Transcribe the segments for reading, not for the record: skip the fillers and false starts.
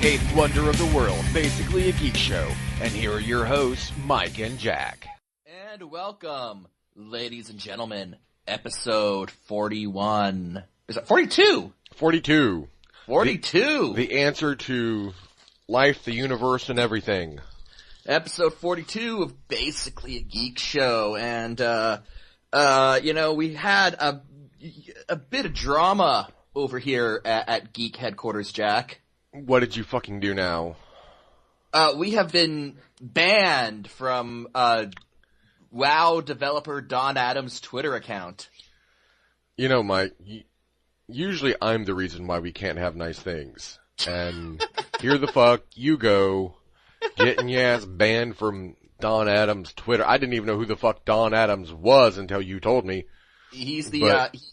eighth wonder of the world, basically a geek show. And here are your hosts, Mike and Jack. And welcome, ladies and gentlemen, episode 41. Is it 42? 42. 42! The answer to life, the universe, and everything. Episode 42 of basically a geek show. And, we had a bit of drama over here at Geek Headquarters, Jack. What did you fucking do now? We have been banned from, WoW developer Don Adams' Twitter account. You know, Mike, usually I'm the reason why we can't have nice things. And here the fuck you go, getting your ass banned from Don Adams' Twitter. I didn't even know who the fuck Don Adams was until you told me. He's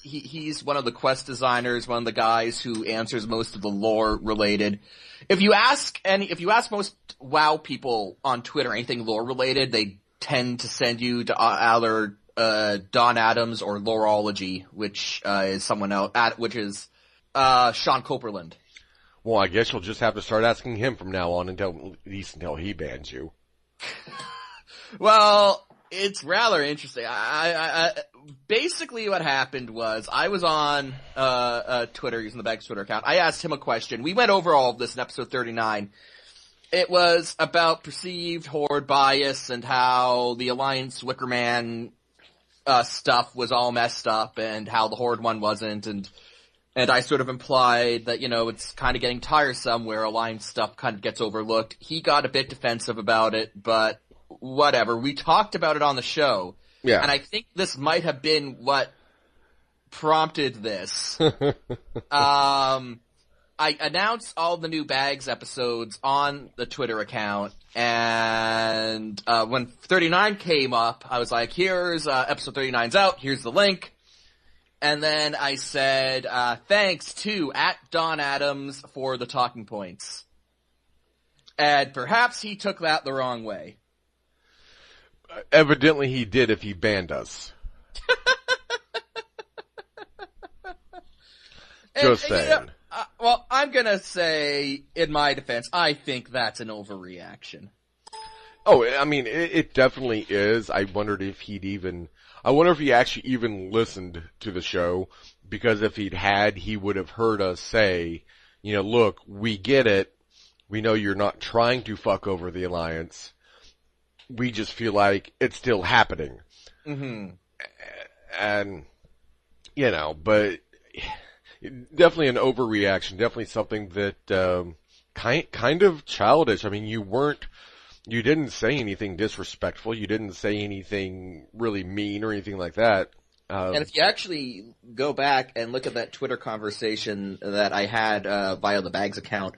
he's one of the quest designers, one of the guys who answers most of the lore related. If you ask most WoW people on Twitter anything lore related, they tend to send you to either Don Adams or Loreology, which is someone else, which is Sean Copeland. Well, I guess you'll just have to start asking him from now on at least until he bans you. Well, it's rather interesting. I basically what happened was I was on Twitter using the Bags Twitter account. I asked him a question. We went over all of this in episode 39. It was about perceived Horde bias and how the Alliance Wickerman stuff was all messed up and how the Horde one wasn't, and I sort of implied that, it's kind of getting tiresome where Alliance stuff kind of gets overlooked. He got a bit defensive about it, but whatever. We talked about it on the show. Yeah. And I think this might have been what prompted this. I announced all the new Bags episodes on the Twitter account, and when 39 came up, I was like, here's episode 39's out, here's the link. And then I said, thanks to @Don Adams for the talking points. And perhaps he took that the wrong way. Evidently he did if he banned us. Just saying. Well, I'm gonna say, in my defense, I think that's an overreaction. Oh, I mean, it definitely is. I wonder if he actually even listened to the show, because if he'd had, he would have heard us say, look, we get it. We know you're not trying to fuck over the Alliance. We just feel like it's still happening. Mm-hmm. And, but definitely an overreaction. Definitely something that, kind of childish. I mean, you didn't say anything disrespectful. You didn't say anything really mean or anything like that. And if you actually go back and look at that Twitter conversation that I had, via the Bags account,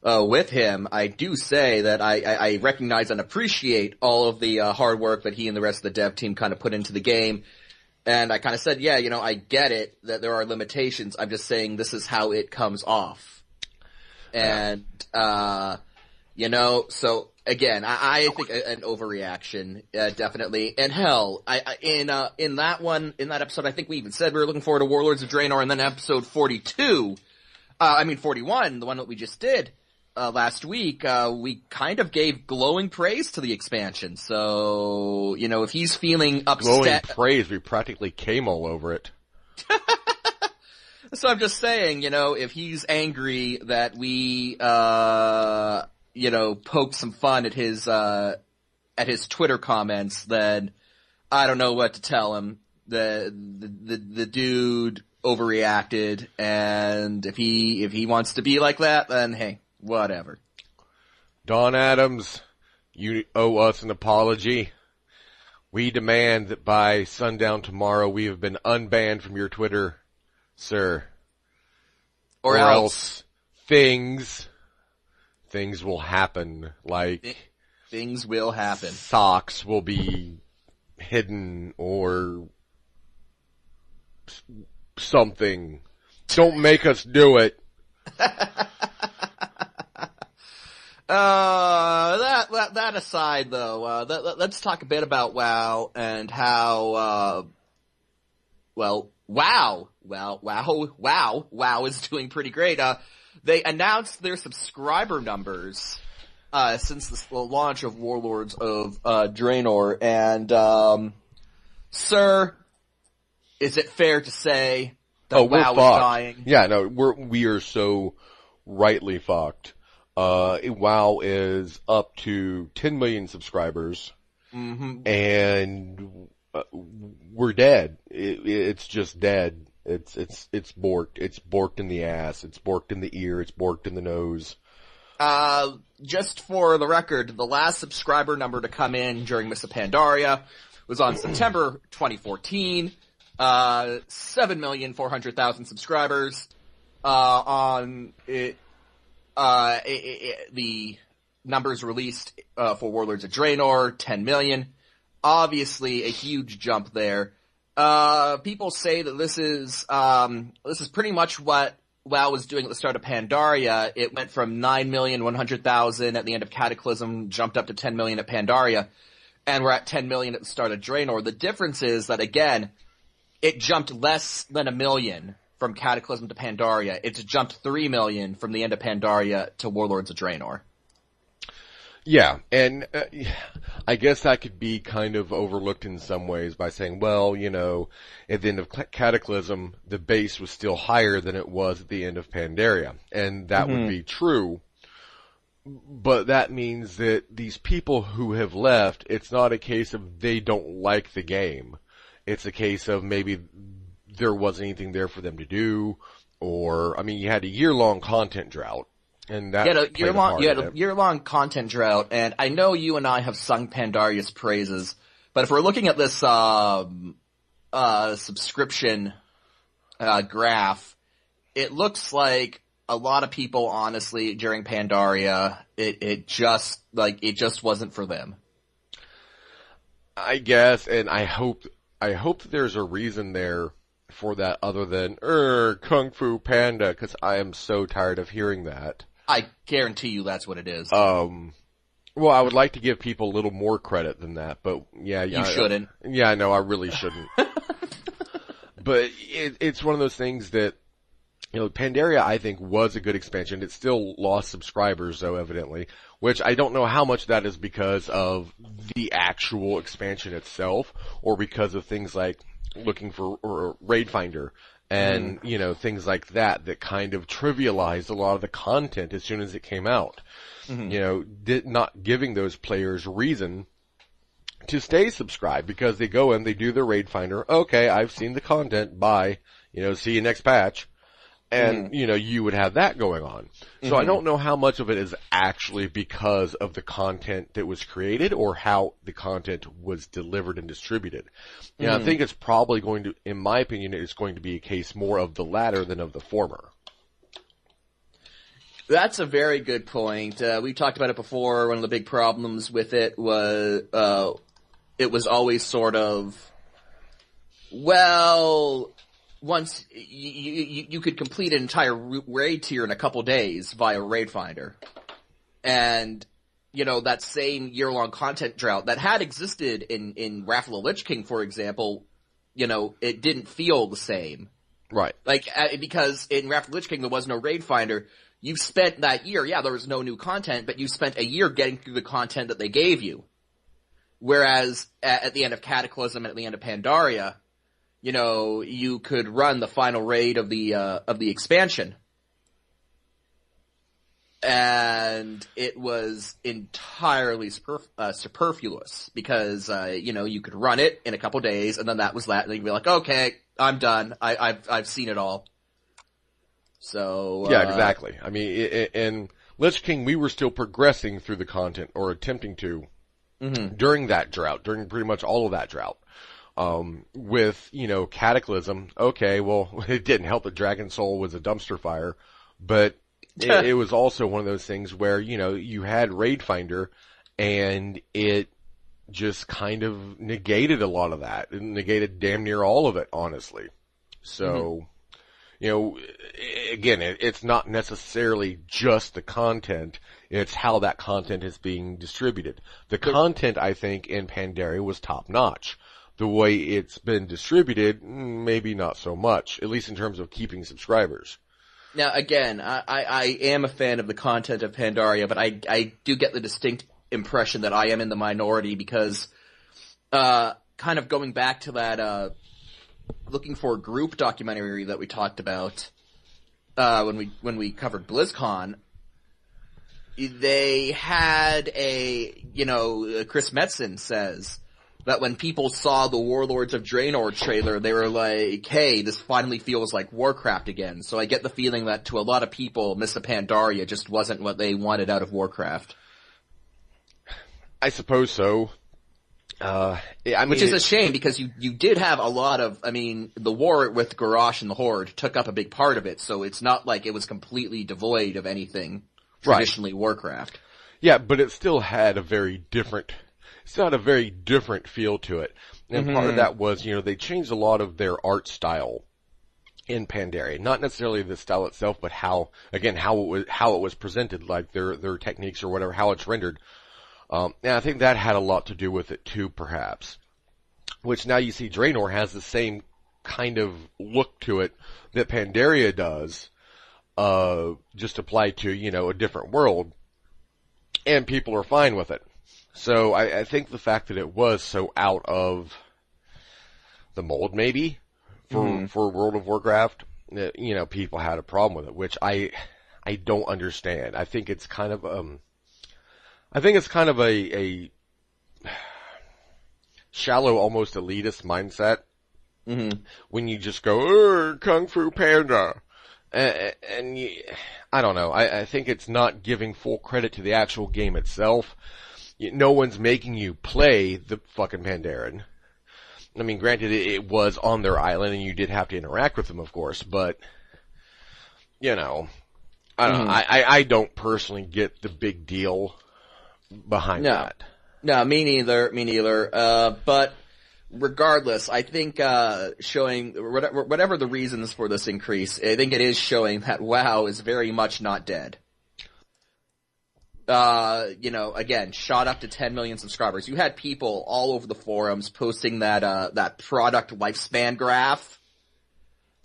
with him, I do say that I recognize and appreciate all of the hard work that he and the rest of the dev team kind of put into the game. And I kind of said, yeah, I get it that there are limitations. I'm just saying this is how it comes off. And, so again, I think an overreaction, definitely. And hell, in that episode, I think we even said we were looking forward to Warlords of Draenor, and then episode 41, the one that we just did, last week, we kind of gave glowing praise to the expansion. So, if he's feeling upset. Glowing praise, we practically came all over it. So I'm just saying, if he's angry that we, poked some fun at his Twitter comments, then I don't know what to tell him. The dude overreacted, and if he wants to be like that, then hey, whatever. Don Adams, you owe us an apology. We demand that by sundown tomorrow we have been unbanned from your Twitter, sir. Or else things will happen, like things will happen. Socks will be hidden or something. Don't make us do it. That aside, though, let's talk a bit about WoW and how, WoW is doing pretty great. They announced their subscriber numbers since the launch of Warlords of Draenor, and sir, is it fair to say that WoW is dying? Yeah, no, we are so rightly fucked. WoW is up to 10 million subscribers, and we're dead. It's just dead. It's borked. It's borked in the ass. It's borked in the ear. It's borked in the nose. Just for the record, the last subscriber number to come in during Mists of Pandaria was on September 2014. 7,400,000 subscribers. On it, the numbers released, for Warlords of Draenor, 10 million. Obviously a huge jump there. People say that this is pretty much what WoW was doing at the start of Pandaria. It went from 9,100,000 at the end of Cataclysm, jumped up to 10 million at Pandaria, and we're at 10 million at the start of Draenor. The difference is that, again, it jumped less than 1 million from Cataclysm to Pandaria. It's jumped 3 million from the end of Pandaria to Warlords of Draenor. Yeah, and I guess that could be kind of overlooked in some ways by saying, well, you know, at the end of Cataclysm, the base was still higher than it was at the end of Pandaria. And that would be true. But that means that these people who have left, it's not a case of they don't like the game. It's a case of maybe there wasn't anything there for them to do, or, I mean, you had a year-long content drought. And that you had a year-long content drought, and I know you and I have sung Pandaria's praises, but if we're looking at this subscription graph, it looks like a lot of people, honestly, during Pandaria, it just wasn't for them. I guess, and I hope that there's a reason there for that other than Kung Fu Panda, because I am so tired of hearing that. I guarantee you that's what it is. Well, I would like to give people a little more credit than that, but yeah. You shouldn't. Yeah, no, I really shouldn't. But it's one of those things that, you know, Pandaria, I think, was a good expansion. It still lost subscribers, though, evidently, which I don't know how much that is because of the actual expansion itself, or because of things like looking for or Raid Finder and, you know, things like that kind of trivialized a lot of the content as soon as it came out. You know, not giving those players reason to stay subscribed, because they go in, they do their Raid Finder, okay, I've seen the content, bye, you know, see you next patch. And, you know, you would have that going on. So I don't know how much of it is actually because of the content that was created or how the content was delivered and distributed. You know, I think it's probably going to, in my opinion, it's going to be a case more of the latter than of the former. That's a very good point. We talked about it before. One of the big problems with it was, it was always sort of, well, once you could complete an entire raid tier in a couple days via Raid Finder. And, you know, that same year-long content drought that had existed in Wrath of the Lich King, for example, you know, it didn't feel the same. Right. Like, because in Wrath of the Lich King there was no Raid Finder. You spent that year, there was no new content, but you spent a year getting through the content that they gave you. Whereas at the end of Cataclysm and at the end of Pandaria, you know, you could run the final raid of the expansion. And it was entirely superfluous because, you know, you could run it in a couple days and then that was that, and you'd be like, okay, I'm done. I've seen it all. So, yeah, exactly. I mean, in Lich King, we were still progressing through the content, or attempting to, during that drought, during pretty much all of that drought. With, you know, Cataclysm, okay, well, it didn't help that Dragon Soul was a dumpster fire, but it was also one of those things where, you know, you had Raid Finder, and it just kind of negated a lot of that. It negated damn near all of it, honestly. So, you know, again, it's not necessarily just the content, it's how that content is being distributed. The content, I think, in Pandaria was top-notch. The way it's been distributed, maybe not so much, at least in terms of keeping subscribers. Now, again, I am a fan of the content of Pandaria, but I do get the distinct impression that I am in the minority because, kind of going back to that, looking for a group documentary that we talked about, when we covered BlizzCon, they had Chris Metzen says that when people saw the Warlords of Draenor trailer, they were like, hey, this finally feels like Warcraft again. So I get the feeling that to a lot of people, Mists of Pandaria just wasn't what they wanted out of Warcraft. I suppose so. Which is a shame because you did have a lot of, the war with Garrosh and the Horde took up a big part of it, so it's not like it was completely devoid of anything traditionally Warcraft. Yeah, but it still had a very different feel to it. And part of that was, they changed a lot of their art style in Pandaria. Not necessarily the style itself, but how it was presented, like their techniques or whatever, how it's rendered. And I think that had a lot to do with it too, perhaps. Which now you see Draenor has the same kind of look to it that Pandaria does, just applied to, a different world. And people are fine with it. So I think the fact that it was so out of the mold, maybe, for World of Warcraft, people had a problem with it, which I don't understand. I think it's kind of, a shallow, almost elitist mindset. When you just go, Kung Fu Panda. I don't know. I think it's not giving full credit to the actual game itself. No one's making you play the fucking Pandaren. Granted, it was on their island and you did have to interact with them, of course, but, I don't know. I don't personally get the big deal behind that. No, me neither. But regardless, I think, showing, whatever the reasons for this increase, I think it is showing that WoW is very much not dead. Again, shot up to 10 million subscribers. You had people all over the forums posting that product lifespan graph.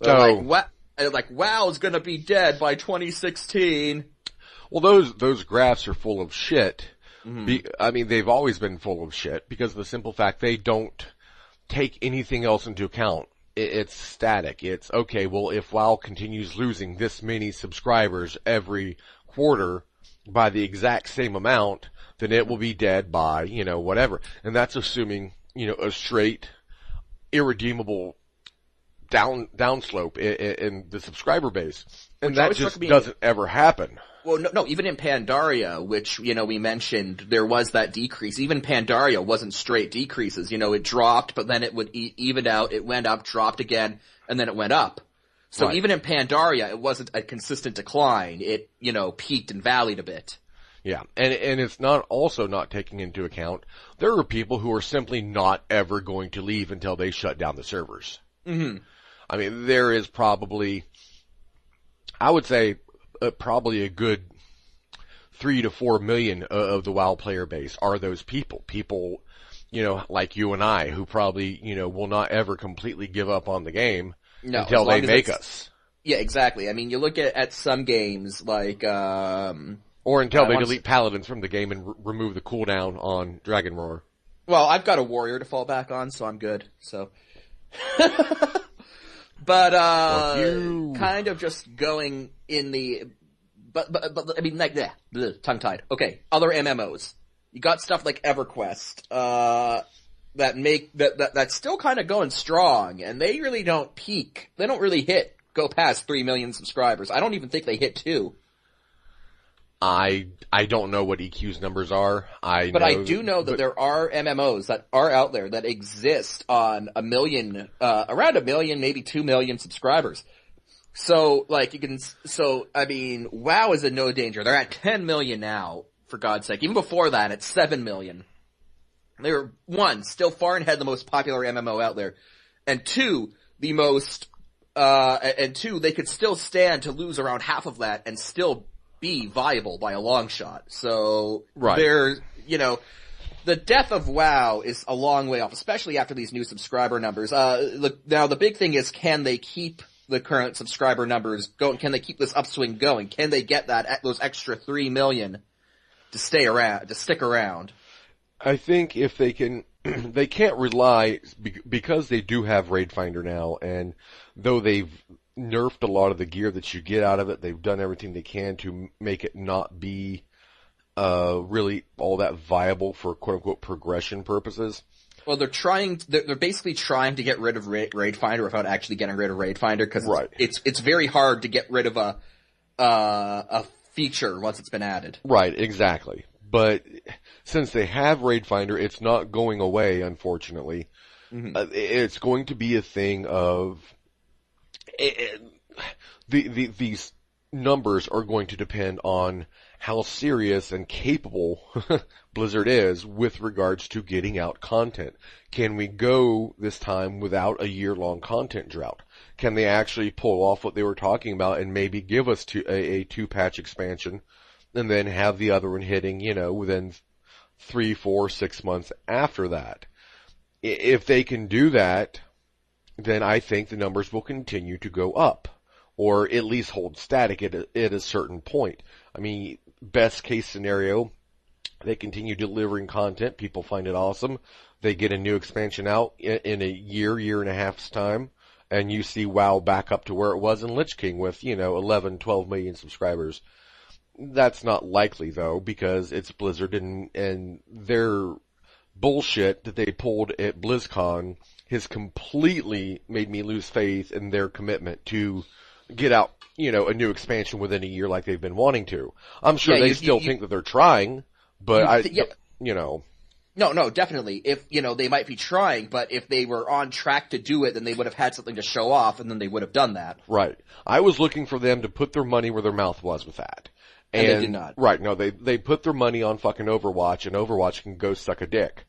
Like WoW is gonna be dead by 2016. Well, those graphs are full of shit. They've always been full of shit because of the simple fact they don't take anything else into account. It's static. It's, okay, well, if WoW continues losing this many subscribers every quarter, by the exact same amount, then it will be dead by, whatever. And that's assuming, a straight, irredeemable downslope in the subscriber base. And that just doesn't ever happen. Well, no, even in Pandaria, which, we mentioned, there was that decrease. Even Pandaria wasn't straight decreases. It dropped, but then it would even out, it went up, dropped again, and then it went up. So even in Pandaria, it wasn't a consistent decline. It, peaked and valleyed a bit. Yeah, and it's not taking into account, there are people who are simply not ever going to leave until they shut down the servers. There is probably, I would say, probably a good 3 to 4 million of the WoW player base are those people. People, like you and I, who probably, will not ever completely give up on the game. No, until they make us. Yeah, exactly. You look at some games like, or until they delete paladins from the game and remove the cooldown on Dragon Roar. Well, I've got a warrior to fall back on, so I'm good, so. But, kind of just going in the, tongue-tied. Okay, other MMOs. You got stuff like EverQuest, that's still kind of going strong, and they really don't peak. They don't really go past 3 million subscribers. I don't even think they hit 2. I don't know what EQ's numbers are. I do know that there are MMOs that are out there that exist on around 1 million, maybe 2 million subscribers. So, WoW is in no danger. They're at 10 million now, for God's sake. Even before that, it's 7 million. They were, 1, still far and ahead the most popular MMO out there, and 2, they could still stand to lose around half of that and still be viable by a long shot. So, the death of WoW is a long way off, especially after these new subscriber numbers. Look, now the big thing is, can they keep the current subscriber numbers going? Can they keep this upswing going? Can they get those extra 3 million to stick around? I think if they can, they can't rely, because they do have Raid Finder now, and though they've nerfed a lot of the gear that you get out of it, they've done everything they can to make it not be really all that viable for quote-unquote progression purposes. Well, they're basically trying to get rid of Raid Finder without actually getting rid of Raid Finder, because it's very hard to get rid of a feature once it's been added. Right, exactly. But since they have Raid Finder, it's not going away, unfortunately. Mm-hmm. It's going to be a thing of these numbers are going to depend on how serious and capable Blizzard is with regards to getting out content. Can we go this time without a year-long content drought? Can they actually pull off what they were talking about and maybe give us a 2-patch expansion and then have the other one hitting, within 3, 4, 6 months after that? If they can do that, then I think the numbers will continue to go up, or at least hold static at a certain point. I mean, best case scenario, they continue delivering content, people find it awesome, they get a new expansion out in a year and a half's time, and you see WoW back up to where it was in Lich King with, 11, 12 million subscribers. That's not likely, though, because it's Blizzard, and their bullshit that they pulled at BlizzCon has completely made me lose faith in their commitment to get out, a new expansion within a year like they've been wanting to. I'm sure they still think that they're trying, but No, definitely. If, they might be trying, but if they were on track to do it, then they would have had something to show off, and then they would have done that. Right. I was looking for them to put their money where their mouth was with that. And they did not. Right, no, they put their money on fucking Overwatch, and Overwatch can go suck a dick.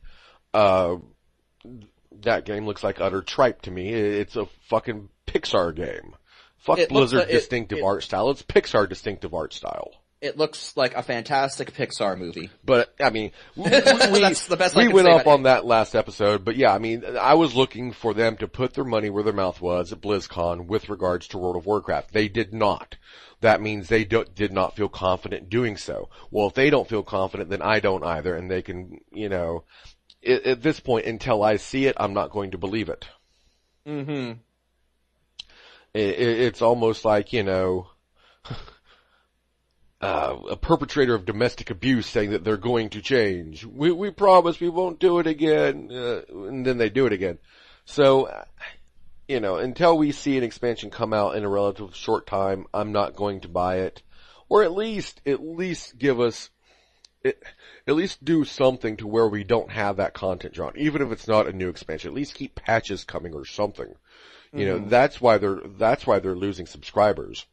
That game looks like utter tripe to me. It's a fucking Pixar game. Fuck Blizzard distinctive art style. It's Pixar distinctive art style. It looks like a fantastic Pixar movie. But, I mean, that's the best I we can went say up about on that last episode, but yeah, I mean, I was looking for them to put their money where their mouth was at BlizzCon with regards to World of Warcraft. They did not. That means they did not feel confident doing so. Well, if they don't feel confident, then I don't either, and they can, at this point, until I see it, I'm not going to believe it. Mm-hmm. It's almost like, a perpetrator of domestic abuse saying that they're going to change. We promise we won't do it again, and then they do it again. So, until we see an expansion come out in a relatively short time, I'm not going to buy it. Or at least give us, at least do something to where we don't have that content drawn. Even if it's not a new expansion, at least keep patches coming or something. That's why they're losing subscribers.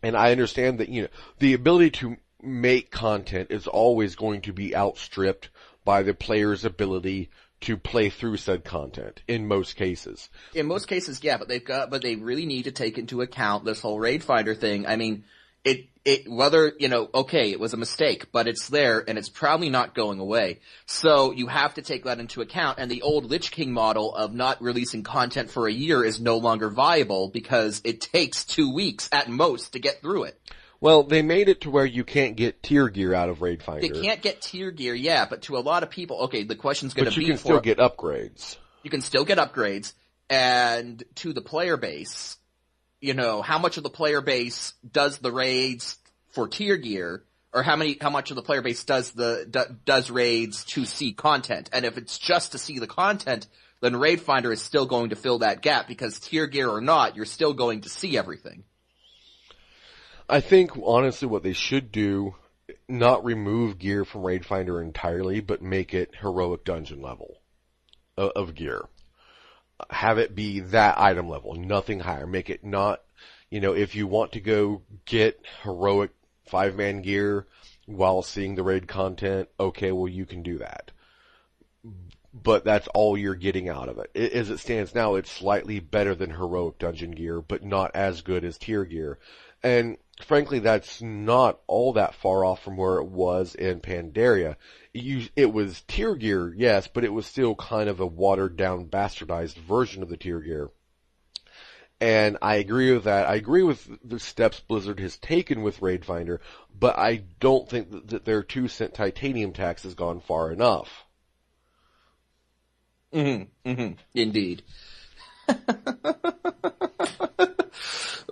And I understand that, the ability to make content is always going to be outstripped by the player's ability to play through said content in most cases. In most cases, yeah, but they really need to take into account this whole Raid Finder thing. I mean, whether, okay, it was a mistake, but it's there and it's probably not going away. So you have to take that into account, and the old Lich King model of not releasing content for a year is no longer viable because it takes 2 weeks at most to get through it. Well, they made it to where you can't get tier gear out of Raid Finder. They can't get tier gear, yeah, but to a lot of people, okay, the question's gonna be But you can still get upgrades. You can still get upgrades, and to the player base, how much of the player base does the raids for tier gear, or how much of the player base does raids to see content? And if it's just to see the content, then Raid Finder is still going to fill that gap, because tier gear or not, you're still going to see everything. I think, honestly, what they should do, not remove gear from Raid Finder entirely, but make it heroic dungeon level of gear. Have it be that item level, nothing higher. Make it not, if you want to go get heroic 5-man gear while seeing the raid content, okay, well, you can do that. But that's all you're getting out of it. As it stands now, it's slightly better than heroic dungeon gear, but not as good as tier gear. And frankly, that's not all that far off from where it was in Pandaria. It was tier gear, yes, but it was still kind of a watered down, bastardized version of the tier gear. And I agree with that. I agree with the steps Blizzard has taken with Raid Finder, but I don't think that their 2-cent titanium tax has gone far enough. Indeed.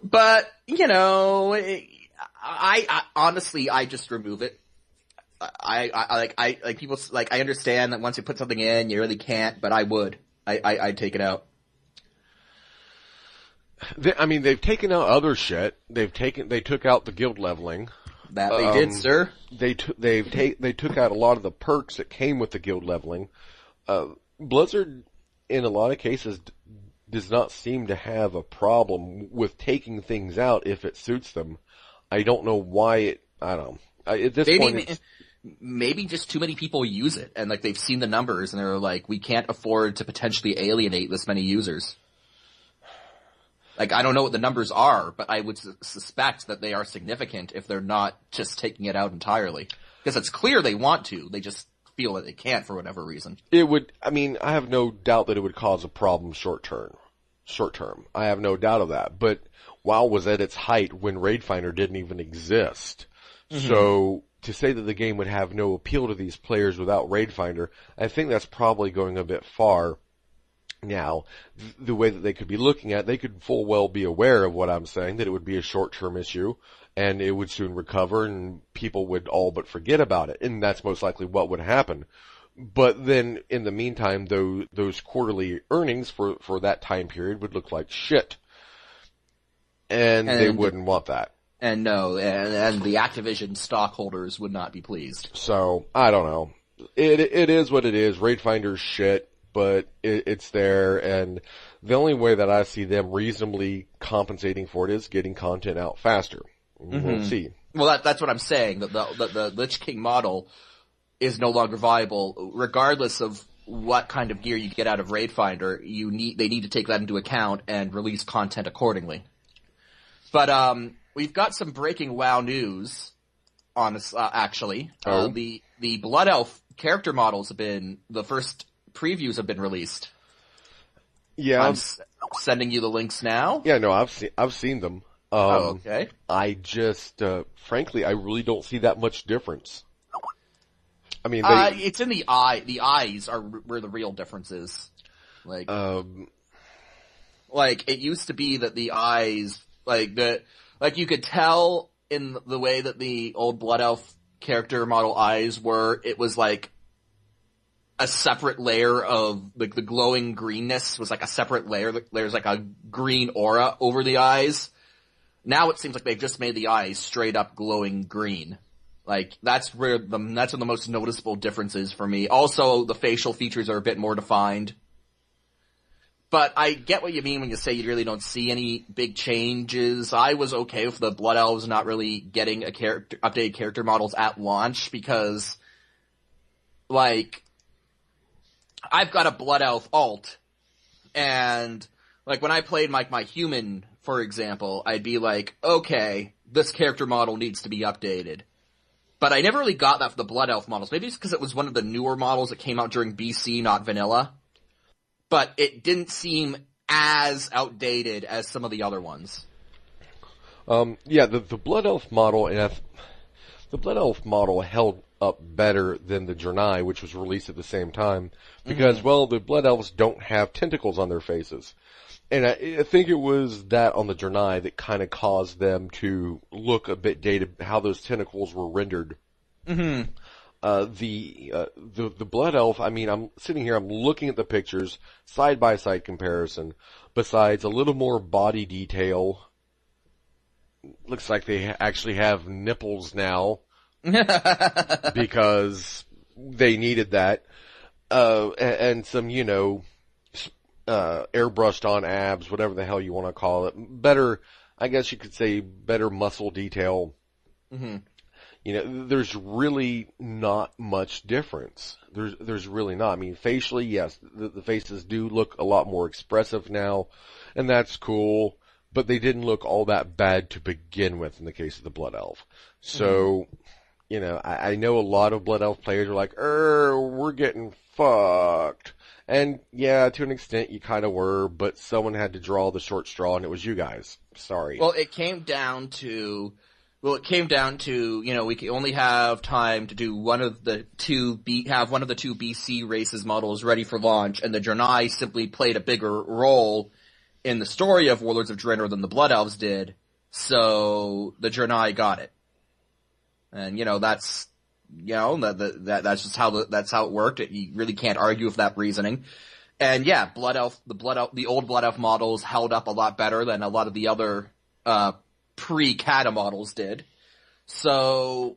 But, you know, I honestly, I just remove it. I people, like, I understand that once you put something in, you really can't, but I'd take it out. They've taken out other shit. They took out the guild leveling. That they did, sir. They took out a lot of the perks that came with the guild leveling. Blizzard, in a lot of cases, does not seem to have a problem with taking things out if it suits them. I don't know why I don't know. At this point, maybe just too many people use it, and like they've seen the numbers, and they're like, we can't afford to potentially alienate this many users. Like, I don't know what the numbers are, but I would suspect that they are significant if they're not just taking it out entirely. Because it's clear they want to, they just feel that they can't for whatever reason. I have no doubt that it would cause a problem short term. I have no doubt of that. But WoW was at its height when Raid Finder didn't even exist. So, to say that the game would have no appeal to these players without Raid Finder, I think that's probably going a bit far. Now, the way that they could be looking at it, they could full well be aware of what I'm saying, that it would be a short-term issue, and it would soon recover, and people would all but forget about it, and that's most likely what would happen. But then, in the meantime, those quarterly earnings for that time period would look like shit. And they wouldn't want that. And no, and the Activision stockholders would not be pleased. So, I don't know. It is what it is. Raid Finder's shit. But it's there, and the only way that I see them reasonably compensating for it is getting content out faster. We'll see. Well, that's what I'm saying, that the Lich King model is no longer viable, regardless of what kind of gear you get out of Raid Finder. They need to take that into account and release content accordingly. But we've got some breaking WoW news on us, actually. The Blood Elf character models the first previews have been released. Yeah, I'm sending you the links now. Yeah, no, I've seen them. Okay. I just, frankly, I really don't see that much difference. I mean, it's in the eye. The eyes are where the real difference is. Like it used to be that the eyes, you could tell in the way that the old Blood Elf character model eyes were. It was like a separate layer of, like, the glowing greenness was like a separate layer. There's like a green aura over the eyes. Now it seems like they've just made the eyes straight up glowing green. Like, that's where the most noticeable difference is for me. Also, the facial features are a bit more defined. But I get what you mean when you say you really don't see any big changes. I was okay with the Blood Elves not really getting updated character models at launch because, like, I've got a Blood Elf alt, and, like, when I played my human, for example, I'd be like, okay, this character model needs to be updated. But I never really got that for the Blood Elf models. Maybe it's because it was one of the newer models that came out during BC, not vanilla. But it didn't seem as outdated as some of the other ones. Yeah, the Blood Elf model, the Blood Elf model held up better than the Jernai, which was released at the same time, because, well, the Blood Elves don't have tentacles on their faces. And I think it was that on the Jernai that kind of caused them to look a bit dated, how those tentacles were rendered. The Blood Elf, I mean, I'm sitting here, I'm looking at the pictures, side-by-side comparison, besides a little more body detail. Looks like they actually have nipples now. Because they needed that. And some, airbrushed on abs, whatever the hell you want to call it. Better, I guess you could say better muscle detail. There's really not much difference. There's really not. I mean, facially, yes, the faces do look a lot more expressive now, and that's cool, but they didn't look all that bad to begin with in the case of the Blood Elf. So, I know a lot of Blood Elf players are like, we're getting fucked. And yeah, to an extent you kind of were, but someone had to draw the short straw and it was you guys. Sorry. Well, it came down to, we can only have time to do one of the two BC races models ready for launch, and the Draenei simply played a bigger role in the story of Warlords of Draenor than the Blood Elves did, so the Draenei got it. And, that's just that's how it worked. You really can't argue with that reasoning. And yeah, the old Blood Elf models held up a lot better than a lot of the other, pre-Kata models did. So,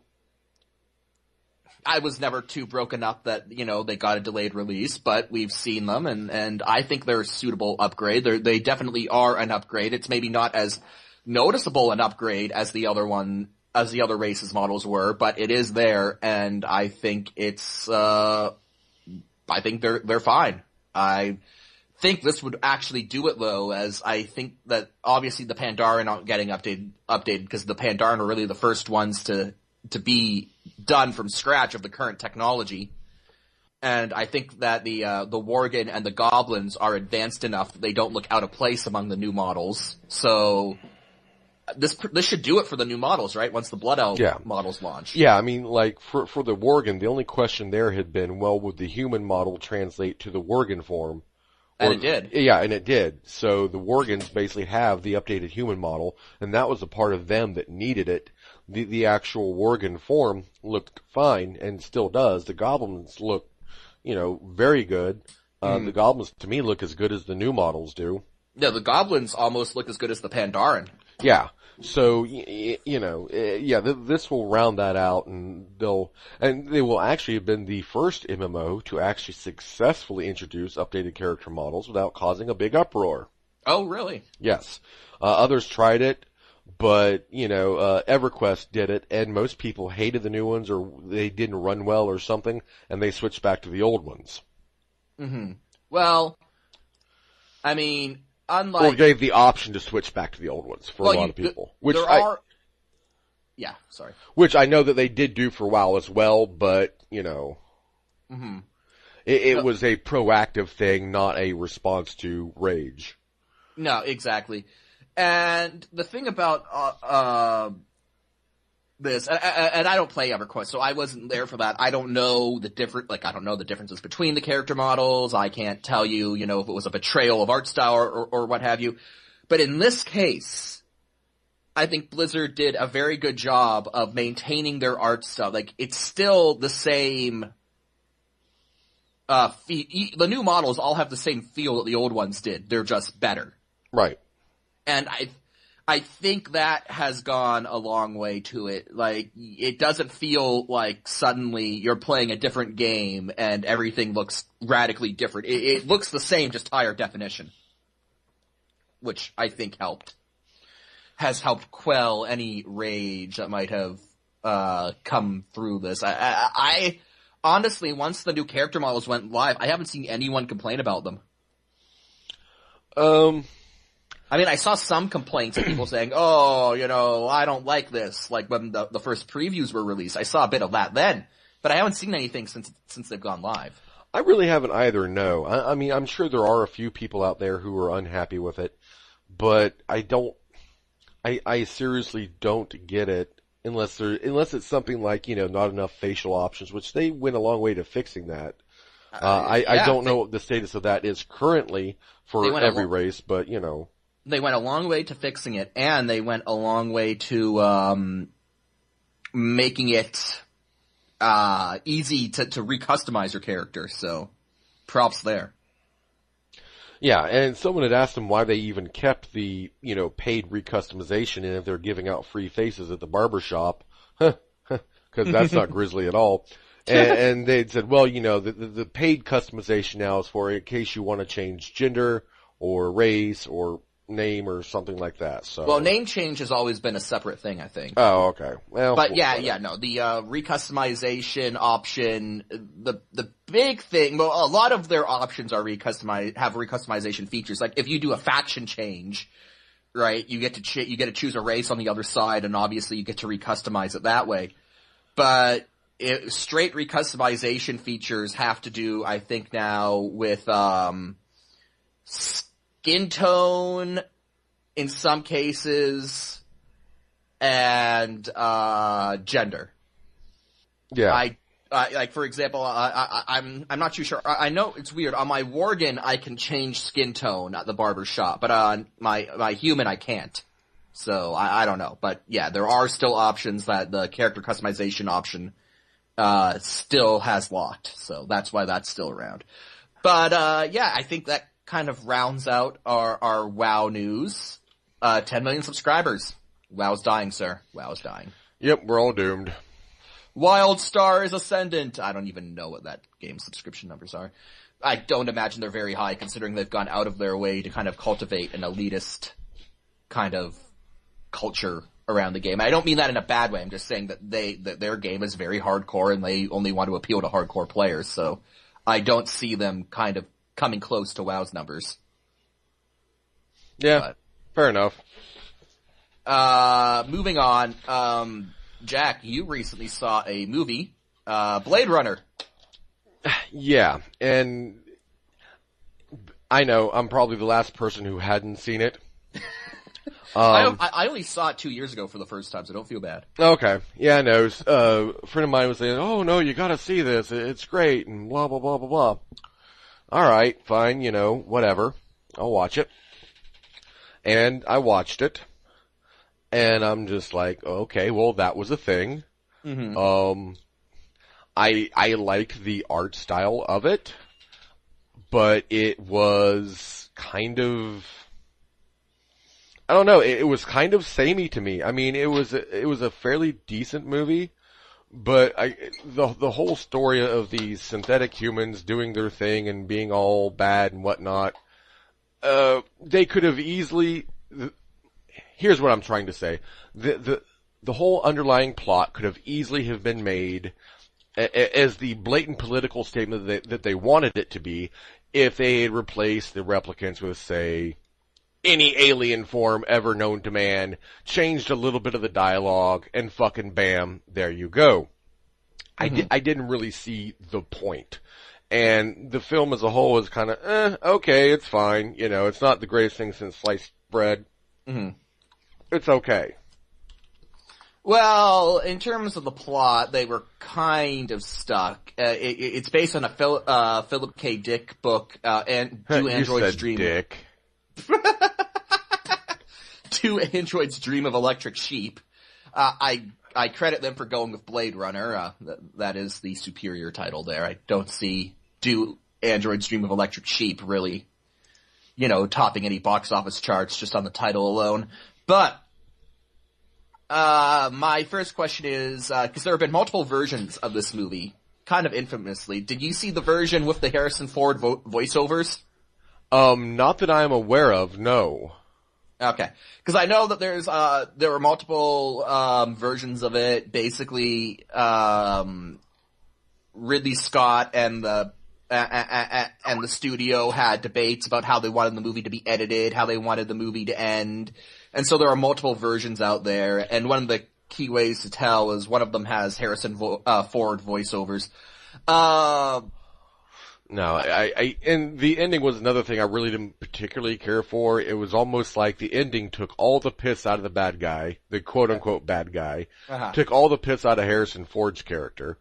I was never too broken up that, they got a delayed release, but we've seen them, and I think they're a suitable upgrade. They definitely are an upgrade. It's maybe not as noticeable an upgrade as the other races models were, but it is there, and I think I think they're fine. I think this would actually do it though, as I think that obviously the Pandaren aren't getting updated because the Pandaren are really the first ones to be done from scratch of the current technology. And I think that the Worgen and the Goblins are advanced enough that they don't look out of place among the new models. So this should do it for the new models, right? Once the Blood Elf models launch. Yeah, I mean, like, for the Worgen, the only question there had been, well, would the human model translate to the Worgen form? And it did. Yeah, and it did. So the Worgens basically have the updated human model, and that was the part of them that needed it. The actual Worgen form looked fine, and still does. The Goblins look, very good. The Goblins, to me, look as good as the new models do. Yeah, the Goblins almost look as good as the Pandaren. Yeah. So, this will round that out, and they will actually have been the first MMO to actually successfully introduce updated character models without causing a big uproar. Oh, really? Yes. Others tried it, but, EverQuest did it, and most people hated the new ones, or they didn't run well or something, and they switched back to the old ones. Mm-hmm. Well, I mean, unlike... Or gave the option to switch back to the old ones for a lot of people. Which Yeah, sorry. Which I know that they did do for a while as well, but, Mm-hmm. It was a proactive thing, not a response to rage. No, exactly. And the thing about this, and I don't play EverQuest, so I wasn't there for that. I don't know the differences between the character models. I can't tell you, if it was a betrayal of art style or what have you. But in this case, I think Blizzard did a very good job of maintaining their art style. Like, it's still the same, the new models all have the same feel that the old ones did. They're just better. Right. And I think that has gone a long way to it. Like, it doesn't feel like suddenly you're playing a different game and everything looks radically different. It looks the same, just higher definition. Which I think has helped quell any rage that might have, come through this. I honestly, once the new character models went live, I haven't seen anyone complain about them. I mean, I saw some complaints of people saying, oh, I don't like this, like when the first previews were released. I saw a bit of that then, but I haven't seen anything since they've gone live. I really haven't either, no. I mean, I'm sure there are a few people out there who are unhappy with it, but I seriously don't get it unless it's something like, not enough facial options, which they went a long way to fixing that. I don't know what the status of that is currently for every race, but, They went a long way to fixing it, and they went a long way to making it easy to recustomize your character, so props there. Yeah, and someone had asked them why they even kept the, paid recustomization, and if they're giving out free faces at the barbershop, because that's not grisly at all. And they'd said, well, the paid customization now is for in case you want to change gender or race or name or something like that. So, well, name change has always been a separate thing, I think. Oh, okay. Well, but the recustomization option, the big thing. Well, a lot of their options are have recustomization features. Like if you do a faction change, right, you get to choose a race on the other side, and obviously you get to recustomize it that way. But straight recustomization features have to do, I think now, with, skin tone in some cases and, gender. Yeah. Like for example, I'm not too sure. I know it's weird. On my Worgen, I can change skin tone at the barber shop, but on my human, I can't. So I don't know. But yeah, there are still options that the character customization option, still has locked. So that's why that's still around. But, yeah, I think that kind of rounds out our WoW news. 10 million subscribers. WoW's dying, sir. WoW's dying. Yep, we're all doomed. WildStar is Ascendant. I don't even know what that game subscription numbers are. I don't imagine they're very high considering they've gone out of their way to kind of cultivate an elitist kind of culture around the game. I don't mean that in a bad way. I'm just saying that their game is very hardcore and they only want to appeal to hardcore players. So I don't see them kind of coming close to WoW's numbers. Yeah, fair enough. Moving on, Jack, you recently saw a movie, Blade Runner. Yeah, and I know I'm probably the last person who hadn't seen it. I only saw it 2 years ago for the first time, so don't feel bad. Okay. Yeah, I know. A friend of mine was saying, oh no, you gotta see this. It's great, and blah, blah, blah, blah, blah. Alright, fine, whatever. I'll watch it. And I watched it. And I'm just like, okay, well, that was a thing. Mm-hmm. I like the art style of it, but it was kind of, I don't know, it was kind of samey to me. I mean, it was a fairly decent movie, but the whole story of these synthetic humans doing their thing and being all bad and whatnot, they could have easily, here's what I'm trying to say. The whole underlying plot could have easily have been made as the blatant political statement that they wanted it to be if they had replaced the replicants with, say, any alien form ever known to man, changed a little bit of the dialogue, and fucking bam, there you go. Mm-hmm. I didn't really see the point. And the film as a whole is kind of, okay, it's fine. It's not the greatest thing since sliced bread. Mm-hmm. It's okay. Well, in terms of the plot, they were kind of stuck. It's based on a Philip K. Dick book, and Do Androids Dream? Dick. Do Androids Dream of Electric Sheep? I credit them for going with Blade Runner. That is the superior title there. I don't see Do Androids Dream of Electric Sheep really, topping any box office charts just on the title alone. But my first question is, because there have been multiple versions of this movie, kind of infamously. Did you see the version with the Harrison Ford voiceovers? Not that I'm aware of, no. Okay. Because I know that there were multiple, versions of it. Basically, Ridley Scott and the studio had debates about how they wanted the movie to be edited, how they wanted the movie to end. And so there are multiple versions out there, and one of the key ways to tell is one of them has Harrison Ford voiceovers. No, and the ending was another thing I really didn't particularly care for. It was almost like the ending took all the piss out of the bad guy, the quote-unquote bad guy, took all the piss out of Harrison Ford's character.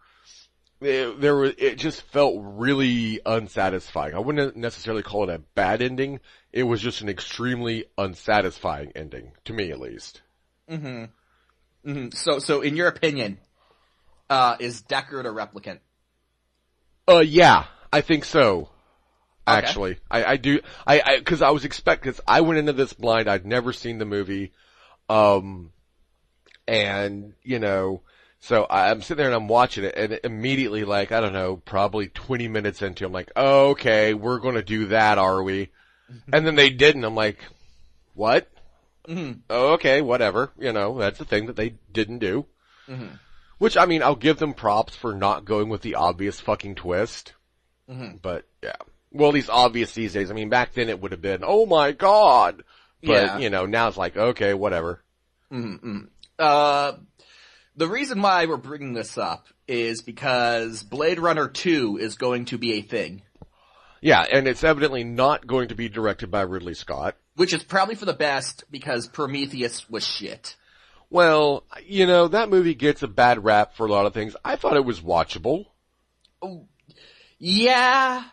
It just felt really unsatisfying. I wouldn't necessarily call it a bad ending. It was just an extremely unsatisfying ending, to me at least. Mm-hmm. Mm-hmm. So in your opinion, is Deckard a replicant? Yeah, I think so. Actually, okay. I do. Cause I was cause I went into this blind. I'd never seen the movie. And, so I'm sitting there and I'm watching it, and immediately, like, I don't know, probably 20 minutes into it, I'm like, oh, okay, we're gonna do that, are we? And then they didn't. I'm like, what? Mm-hmm. Oh, okay, whatever. That's the thing that they didn't do. Mm-hmm. Which, I mean, I'll give them props for not going with the obvious fucking twist. Mm-hmm. But, yeah. Well, at least obvious these days. I mean, back then it would have been, oh my god! But, yeah. now it's like, okay, whatever. Mm-hmm. The reason why we're bringing this up is because Blade Runner 2 is going to be a thing. Yeah, and it's evidently not going to be directed by Ridley Scott. Which is probably for the best, because Prometheus was shit. Well, that movie gets a bad rap for a lot of things. I thought it was watchable. Oh, yeah.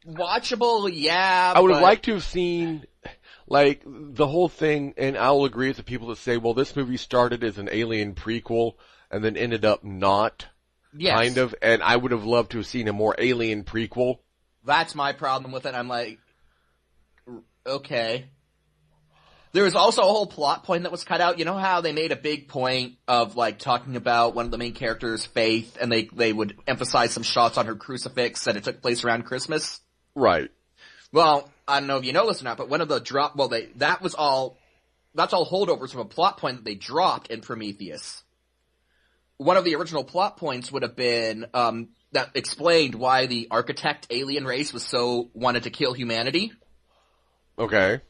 Watchable, yeah. I would have liked to have seen, the whole thing, and I'll agree with the people that say, well, this movie started as an Alien prequel, and then ended up not. Yes. Kind of, and I would have loved to have seen a more Alien prequel. That's my problem with it. I'm like, okay. There was also a whole plot point that was cut out. You know how they made a big point of, talking about one of the main characters' faith, and they would emphasize some shots on her crucifix, and it took place around Christmas? Right. Well, I don't know if you know this or not, but one of the that's all holdovers from a plot point that they dropped in Prometheus. One of the original plot points would have been, that explained why the architect alien race wanted to kill humanity. Okay.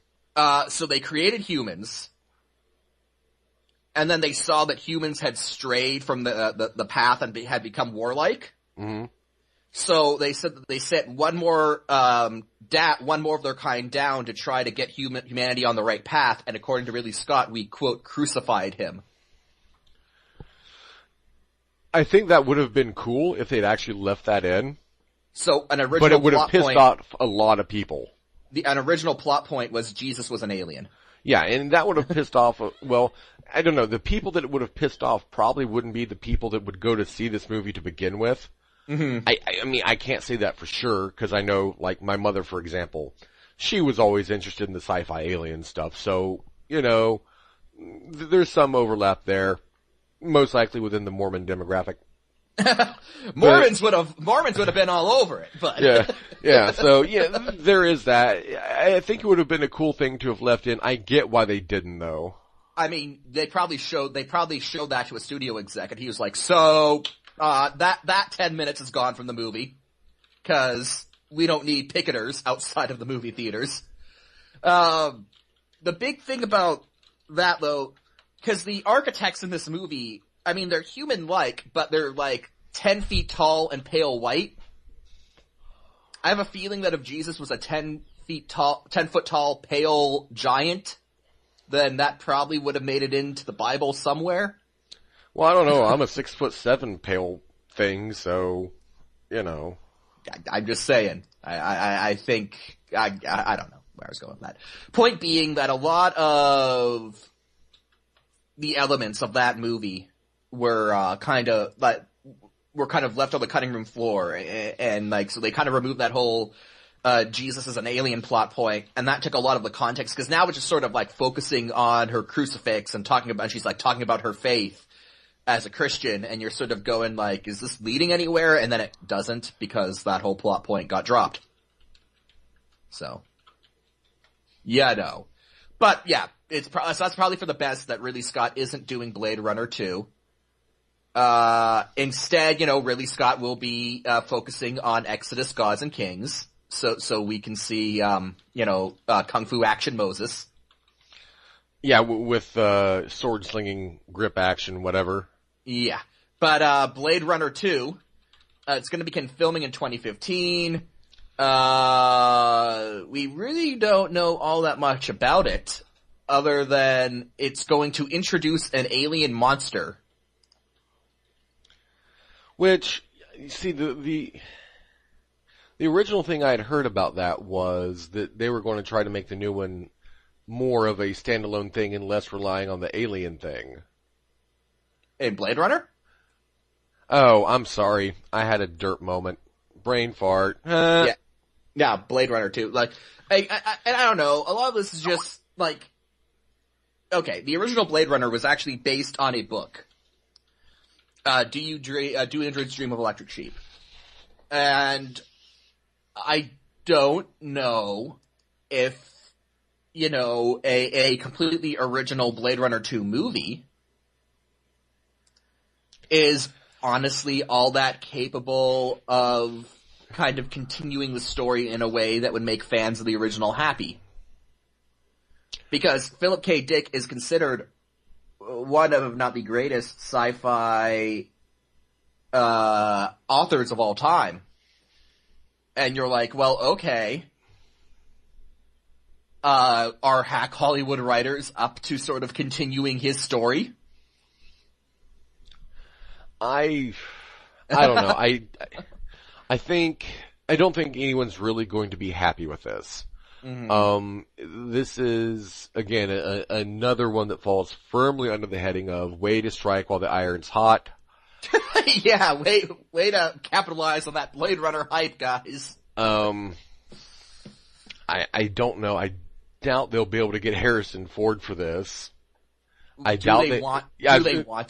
So they created humans, and then they saw that humans had strayed from the path and had become warlike. Mm-hmm. So they said that they sent one more of their kind down to try to get humanity on the right path, and according to Ridley Scott, we, quote, crucified him. I think that would have been cool if they'd actually left that in. So an original But it would have plot pissed point, off a lot of people. An original plot point was Jesus was an alien. Yeah, and that would have pissed off, well, I don't know, the people that it would have pissed off probably wouldn't be the people that would go to see this movie to begin with. Mm-hmm. I mean, I can't say that for sure, because I know, my mother, for example, she was always interested in the sci-fi alien stuff, so, there's some overlap there. Most likely within the Mormon demographic. Mormons would have been all over it, but. Yeah, so, there is that. I think it would have been a cool thing to have left in. I get why they didn't, though. I mean, they probably showed that to a studio exec, and he was like, so, that 10 minutes is gone from the movie, cause we don't need picketers outside of the movie theaters. The big thing about that, though, cause the architects in this movie, I mean, they're human-like, but they're 10 feet tall and pale white. I have a feeling that if Jesus was a 10 foot tall, pale giant, then that probably would have made it into the Bible somewhere. Well, I don't know. I'm a 6'7" pale thing, so, I'm just saying. I think, I don't know where I was going with that. Point being that a lot of the elements of that movie were kind of left on the cutting room floor, and so they kind of removed that whole Jesus as an alien plot point, and that took a lot of the context, because now it's just sort of focusing on her crucifix and she's talking about her faith as a Christian, and you're sort of going is this leading anywhere? And then it doesn't, because that whole plot point got dropped. So, no. But yeah, that's probably for the best that Ridley Scott isn't doing Blade Runner 2. Instead, Ridley Scott will be focusing on Exodus, Gods and Kings, so we can see, Kung Fu Action Moses. Yeah, with sword slinging, grip action, whatever. Yeah. But Blade Runner 2, it's gonna begin filming in 2015. We really don't know all that much about it, other than it's going to introduce an alien monster. Which, you see, the original thing I had heard about that was that they were going to try to make the new one more of a standalone thing and less relying on the alien thing. In Blade Runner? Oh, I'm sorry. I had a derp moment. Brain fart. Yeah. Yeah, Blade Runner 2. I don't know. A lot of this is just, okay, the original Blade Runner was actually based on a book. Do Androids Dream of Electric Sheep? And I don't know if, a completely original Blade Runner 2 movie is honestly all that capable of kind of continuing the story in a way that would make fans of the original happy. Because Philip K. Dick is considered one of, if not the greatest, sci-fi authors of all time. And you're like, well, okay. Are hack Hollywood writers up to sort of continuing his story? I don't know. I don't think anyone's really going to be happy with this. Mm-hmm. This is, again, another one that falls firmly under the heading of way to strike while the iron's hot. Yeah, way to capitalize on that Blade Runner hype, guys. I don't know. I doubt they'll be able to get Harrison Ford for this. Do they want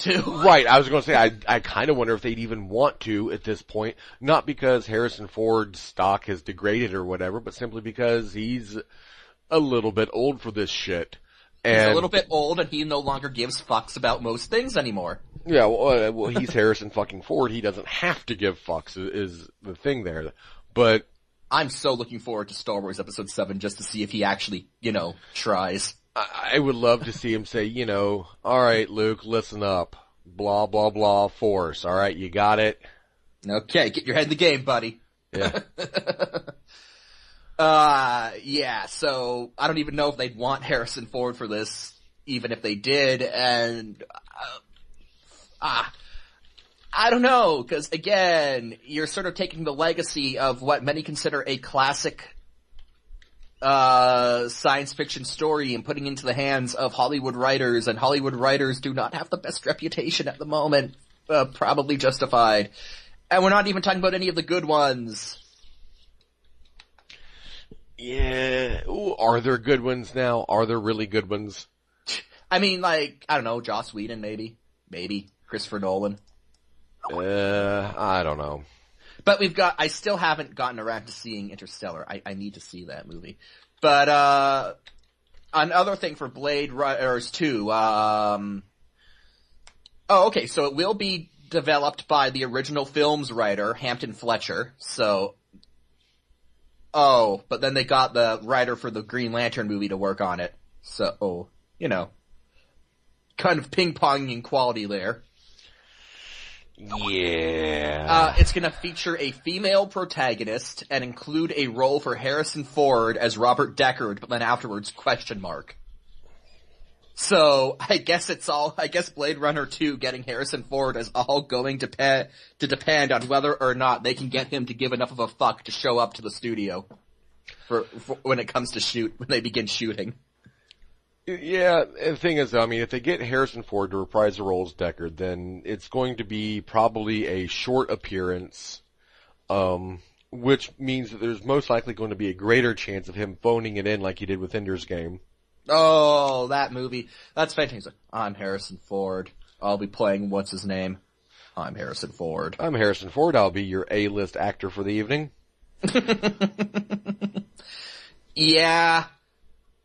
to? Right, I was going to say, I kind of wonder if they'd even want to at this point. Not because Harrison Ford's stock has degraded or whatever, but simply because he's a little bit old for this shit. He's a little bit old and he no longer gives fucks about most things anymore. Yeah, well, he's Harrison fucking Ford. He doesn't have to give fucks is the thing there. But I'm so looking forward to Star Wars Episode 7 just to see if he actually, tries. I would love to see him say, alright, Luke, listen up. Blah, blah, blah, Force. Alright, you got it? Okay, get your head in the game, buddy. Yeah. Yeah, so I don't even know if they'd want Harrison Ford for this, even if they did, and, I don't know, cause again, you're sort of taking the legacy of what many consider a classic science fiction story and putting into the hands of Hollywood writers, and Hollywood writers do not have the best reputation at the moment, probably justified. And we're not even talking about any of the good ones. Yeah. Ooh, are there good ones now? Are there really good ones? I mean, I don't know, Joss Whedon maybe. Maybe. Christopher Nolan. I don't know. But I still haven't gotten around to seeing Interstellar. I need to see that movie. But, another thing for Blade Runners 2, okay, so it will be developed by the original film's writer, Hampton Fletcher, but then they got the writer for the Green Lantern movie to work on it. So, kind of ping-ponging quality there. Yeah. It's gonna feature a female protagonist and include a role for Harrison Ford as Robert Deckard, but then afterwards, ? So, I guess Blade Runner 2 getting Harrison Ford is all going to depend on whether or not they can get him to give enough of a fuck to show up to the studio for when it comes to when they begin shooting. Yeah, the thing is, if they get Harrison Ford to reprise the role as Deckard, then it's going to be probably a short appearance, which means that there's most likely going to be a greater chance of him phoning it in like he did with Ender's Game. Oh, that movie. That's fantastic. I'm Harrison Ford. I'll be playing what's his name? I'm Harrison Ford. I'm Harrison Ford. I'll be your A-list actor for the evening. Yeah.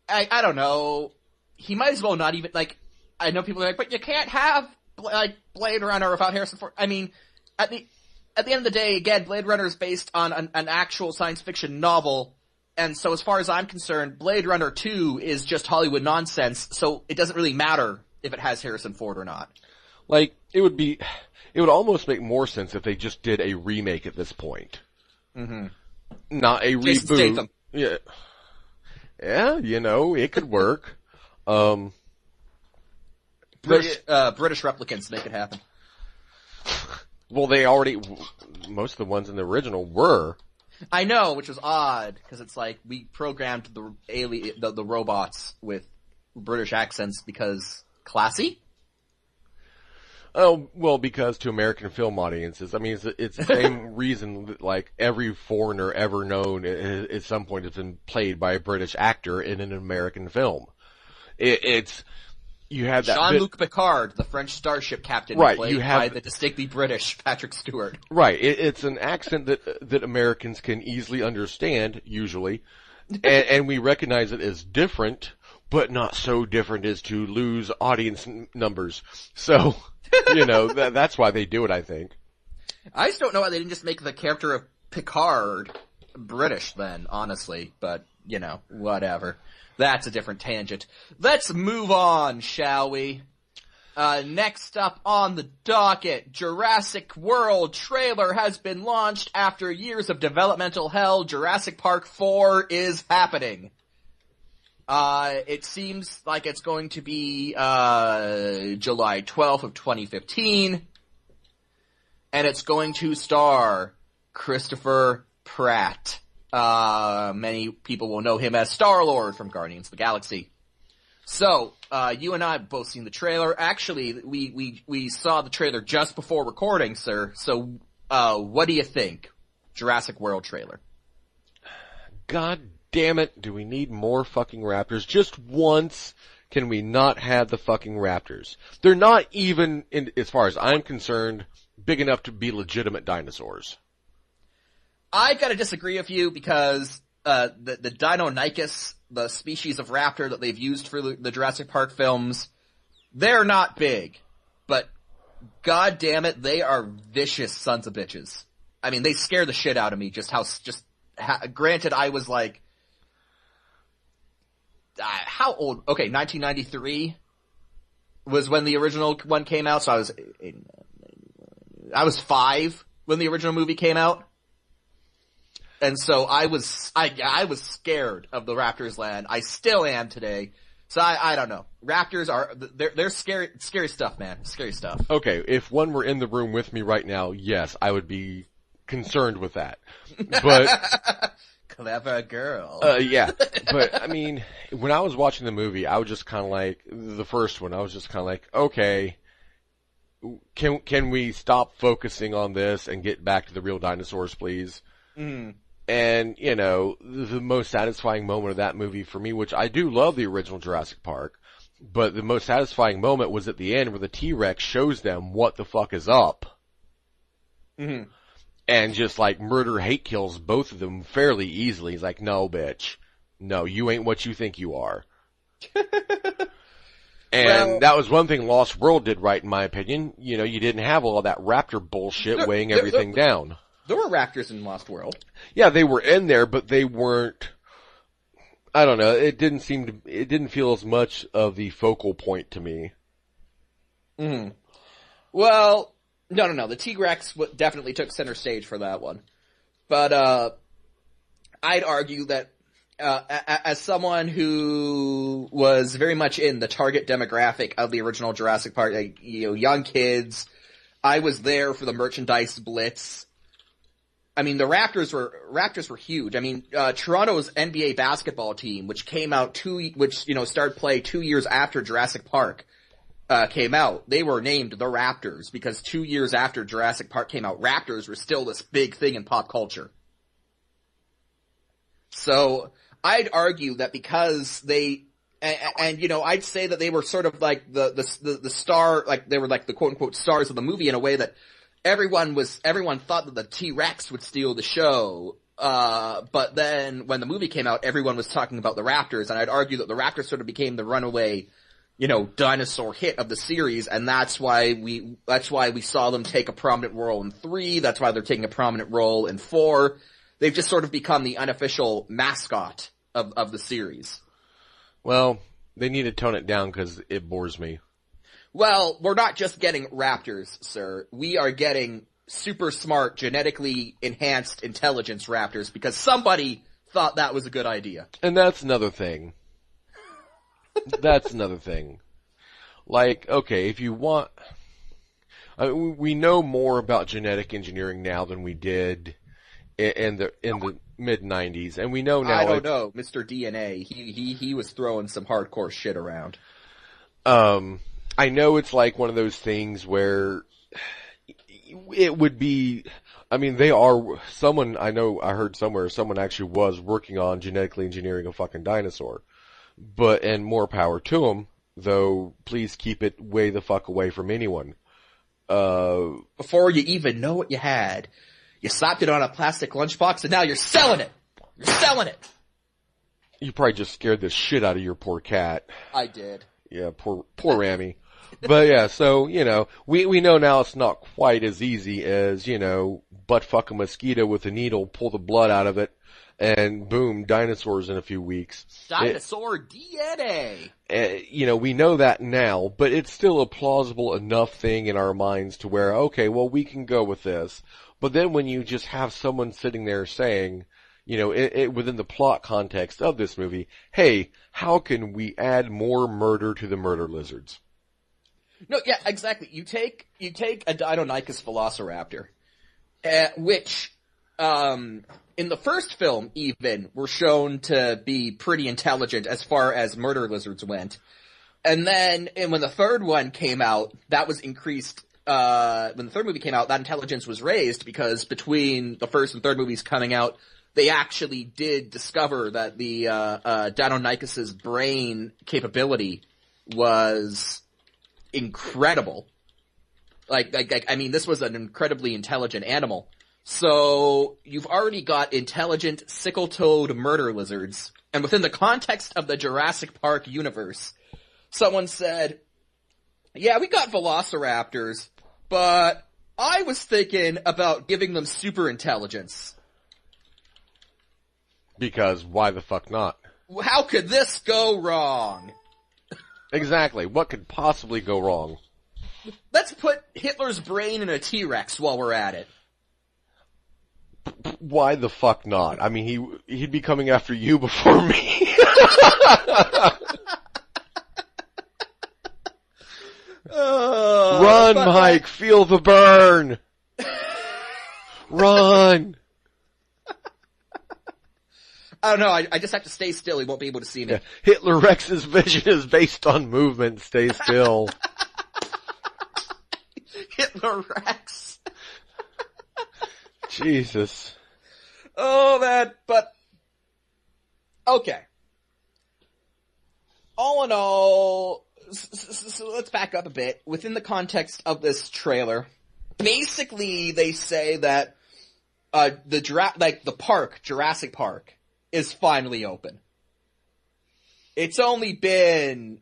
I don't know. He might as well not even, I know people are like, but you can't have, Blade Runner without Harrison Ford. I mean, at the end of the day, again, Blade Runner is based on an actual science fiction novel, and so as far as I'm concerned, Blade Runner 2 is just Hollywood nonsense, so it doesn't really matter if it has Harrison Ford or not. It would almost make more sense if they just did a remake at this point. Mm-hmm. Not a Jason reboot. Statham. Yeah. Yeah, it could work. British replicants make it happen. Well, most of the ones in the original were. I know, which was odd, because it's we programmed the robots with British accents because classy? Oh, well, because to American film audiences, it's the same reason that, every foreigner ever known at some point has been played by a British actor in an American film. You have that Jean-Luc Picard, the French starship captain, right, played by the distinctly British Patrick Stewart. Right, it's an accent that Americans can easily understand, usually, and we recognize it as different, but not so different as to lose audience numbers. So, that's why they do it, I think. I just don't know why they didn't just make the character of Picard British then, honestly, but, whatever. That's a different tangent. Let's move on, shall we? Next up on the docket, Jurassic World trailer has been launched after years of developmental hell. Jurassic Park 4 is happening. It seems like it's going to be, July 12th of 2015. And it's going to star Christopher Pratt. Many people will know him as Star-Lord from Guardians of the Galaxy. So, you and I have both seen the trailer. Actually, we saw the trailer just before recording, sir. So, what do you think? Jurassic World trailer. God damn it, do we need more fucking raptors? Just once can we not have the fucking raptors? They're not even, as far as I'm concerned, big enough to be legitimate dinosaurs. I gotta disagree with you because, the Deinonychus, the species of raptor that they've used for the Jurassic Park films, they're not big. But, god damn it, they are vicious sons of bitches. I mean, they scare the shit out of me granted I was like, how old? Okay, 1993 was when the original one came out, so I was 5 when the original movie came out. And so I was scared of the Raptors land. I still am today. So I don't know. Raptors they're scary stuff, man. Scary stuff. Okay, if one were in the room with me right now, yes, I would be concerned with that. But clever girl. Yeah. But I mean, when I was watching the movie, I was just kind of like, the first one, I was just kind of like, okay, can we stop focusing on this and get back to the real dinosaurs, please? Mm. And, you know, the most satisfying moment of that movie for me, which I do love the original Jurassic Park, but the most satisfying moment was at the end where the T-Rex shows them what the fuck is up. Mm-hmm. And just like murder hate kills both of them fairly easily. He's like, no, bitch. No, you ain't what you think you are. And that was one thing Lost World did right, in my opinion. You know, you didn't have all that raptor bullshit weighing everything down. There were raptors in Lost World. Yeah, they were in there, but they weren't, I don't know, it didn't feel as much of the focal point to me. Mm-hmm. Well, no, the T-Rex definitely took center stage for that one. But, I'd argue that, as someone who was very much in the target demographic of the original Jurassic Park, like, you know, young kids, I was there for the merchandise blitz. I mean, the Raptors were huge. I mean, Toronto's NBA basketball team, which came out started play 2 years after Jurassic Park, came out, they were named the Raptors because 2 years after Jurassic Park came out, Raptors were still this big thing in pop culture. So, I'd argue that because they, and you know, I'd say that they were sort of like the star, like they were like the quote unquote stars of the movie in a way that everyone thought that the T-Rex would steal the show, but then when the movie came out, everyone was talking about the Raptors, and I'd argue that the Raptors sort of became the runaway, you know, dinosaur hit of the series, and that's why we saw them take a prominent role in 3, that's why they're taking a prominent role in 4. They've just sort of become the unofficial mascot of the series. Well, they need to tone it down because it bores me. Well, we're not just getting raptors, sir. We are getting super smart, genetically enhanced intelligence raptors because somebody thought that was a good idea. And that's another thing. That's another thing. Like, okay, if you want, we know more about genetic engineering now than we did in the mid-90s, and we know now. I don't know, Mr. DNA. He was throwing some hardcore shit around. I know it's like one of those things where it would be, I mean, I heard somewhere someone actually was working on genetically engineering a fucking dinosaur. And more power to them, though please keep it way the fuck away from anyone. Before you even know what you had, you slapped it on a plastic lunchbox and now you're selling it! You're selling it! You probably just scared the shit out of your poor cat. I did. Yeah, poor Rami. But yeah, so, you know, we know now it's not quite as easy as, you know, butt fuck a mosquito with a needle, pull the blood out of it, and boom, dinosaurs in a few weeks. Dinosaur DNA. We know that now, but it's still a plausible enough thing in our minds to where, okay, well, we can go with this. But then when you just have someone sitting there saying, within the plot context of this movie, hey, how can we add more murder to the murder lizards? No, yeah, exactly. You take a Deinonychus velociraptor, which, in the first film even, were shown to be pretty intelligent as far as murder lizards went. And then, when the third one came out, that was increased, when the third movie came out, that intelligence was raised because between the first and third movies coming out, they actually did discover that the, Deinonychus's brain capability was incredible. This was an incredibly intelligent animal. So, you've already got intelligent sickle-toed murder lizards, and within the context of the Jurassic Park universe, someone said, yeah, we got velociraptors, but I was thinking about giving them super intelligence. Because why the fuck not? How could this go wrong? Exactly. What could possibly go wrong? Let's put Hitler's brain in a T-Rex while we're at it. Why the fuck not? I mean, he'd be coming after you before me. Run, Mike! Feel the burn! Run! I don't know, I just have to stay still, he won't be able to see me. Yeah. Hitler Rex's vision is based on movement, stay still. Hitler Rex. Jesus. Oh, but, okay. All in all, so let's back up a bit. Within the context of this trailer, basically they say that, the park, Jurassic Park, is finally open. It's only been,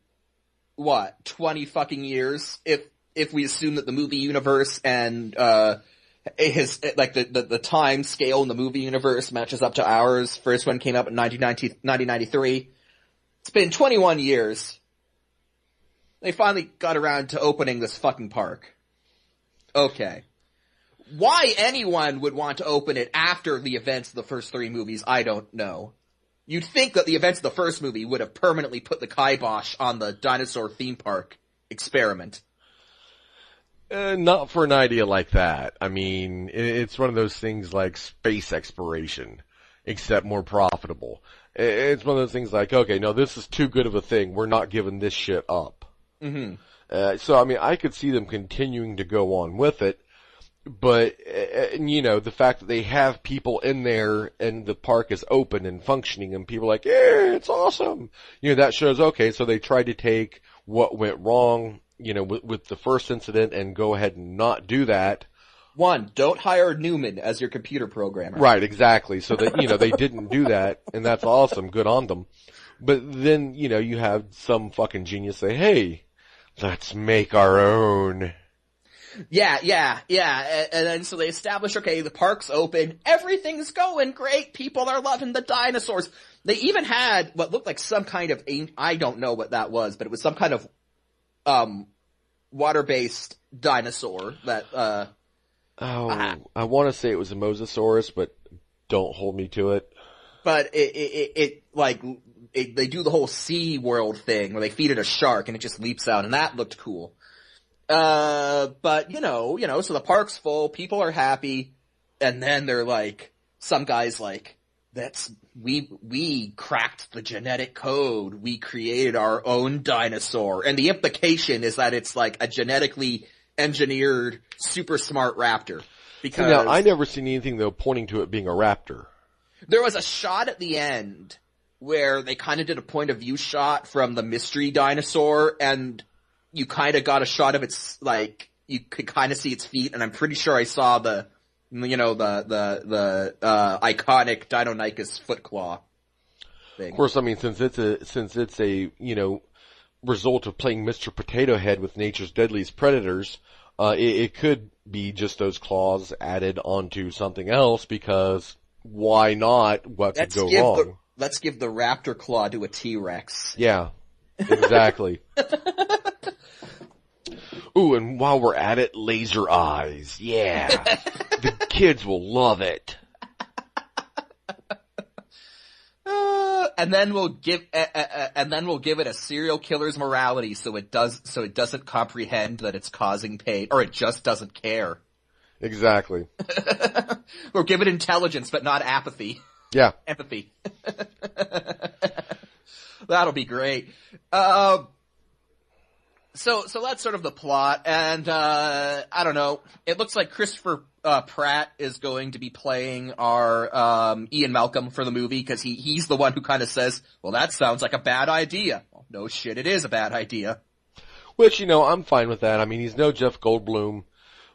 20 fucking years, if we assume that the movie universe and, the time scale in the movie universe matches up to ours. First one came out in 1993. It's been 21 years. They finally got around to opening this fucking park. Okay. Why anyone would want to open it after the events of the first three movies, I don't know. You'd think that the events of the first movie would have permanently put the kibosh on the dinosaur theme park experiment. Not for an idea like that. I mean, it's one of those things like space exploration, except more profitable. It's one of those things like, okay, no, this is too good of a thing. We're not giving this shit up. Mm-hmm. So, I mean, I could see them continuing to go on with it. But, the fact that they have people in there and the park is open and functioning and people are like, yeah, it's awesome. That shows, okay, so they tried to take what went wrong, with the first incident and go ahead and not do that. One, don't hire Newman as your computer programmer. Right, exactly. So that, they didn't do that and that's awesome. Good on them. But then, you have some fucking genius say, hey, let's make our own. Yeah. And then so they establish, okay, the park's open, everything's going great, people are loving the dinosaurs. They even had what looked like some kind of, I don't know what that was, but it was some kind of, water-based dinosaur that, I want to say it was a Mosasaurus, but don't hold me to it. But they do the whole Sea World thing where they feed it a shark and it just leaps out, and that looked cool. But so the park's full, people are happy, and then they're like, some guy's like, we cracked the genetic code, we created our own dinosaur, and the implication is that it's like a genetically engineered, super smart raptor. Because now, I never seen anything though pointing to it being a raptor. There was a shot at the end where they kind of did a point of view shot from the mystery dinosaur, and you kind of got a shot of its, you could kind of see its feet, and I'm pretty sure I saw the iconic Deinonychus foot claw thing. Of course, I mean, since it's a result of playing Mr. Potato Head with nature's deadliest predators, it could be just those claws added onto something else because, why not? What could go wrong? Let's give the raptor claw to a T-Rex. Yeah, exactly. Ooh, and while we're at it, laser eyes. Yeah. The kids will love it. And then we'll give it a serial killer's morality so it doesn't comprehend that it's causing pain, or it just doesn't care. Exactly. Or give it intelligence but not apathy. Yeah. Empathy. That'll be great. So that's sort of the plot, and I don't know. It looks like Christopher Pratt is going to be playing our Ian Malcolm for the movie, because he's the one who kind of says, "Well, that sounds like a bad idea." Well, no shit, it is a bad idea. Which, I'm fine with that. I mean, he's no Jeff Goldblum,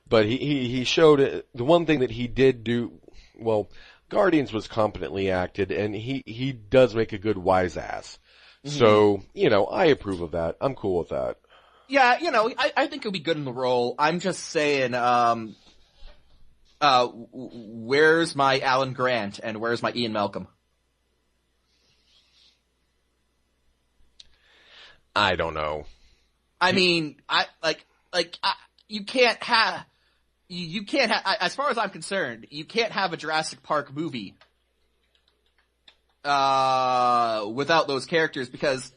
but he showed it. The one thing that he did do, well, Guardians was competently acted, and he does make a good wise ass. Mm-hmm. So, I approve of that. I'm cool with that. Yeah, I think he'll be good in the role. I'm just saying, where's my Alan Grant and where's my Ian Malcolm? I don't know. I mean, you can't have, as far as I'm concerned, you can't have a Jurassic Park movie, without those characters, because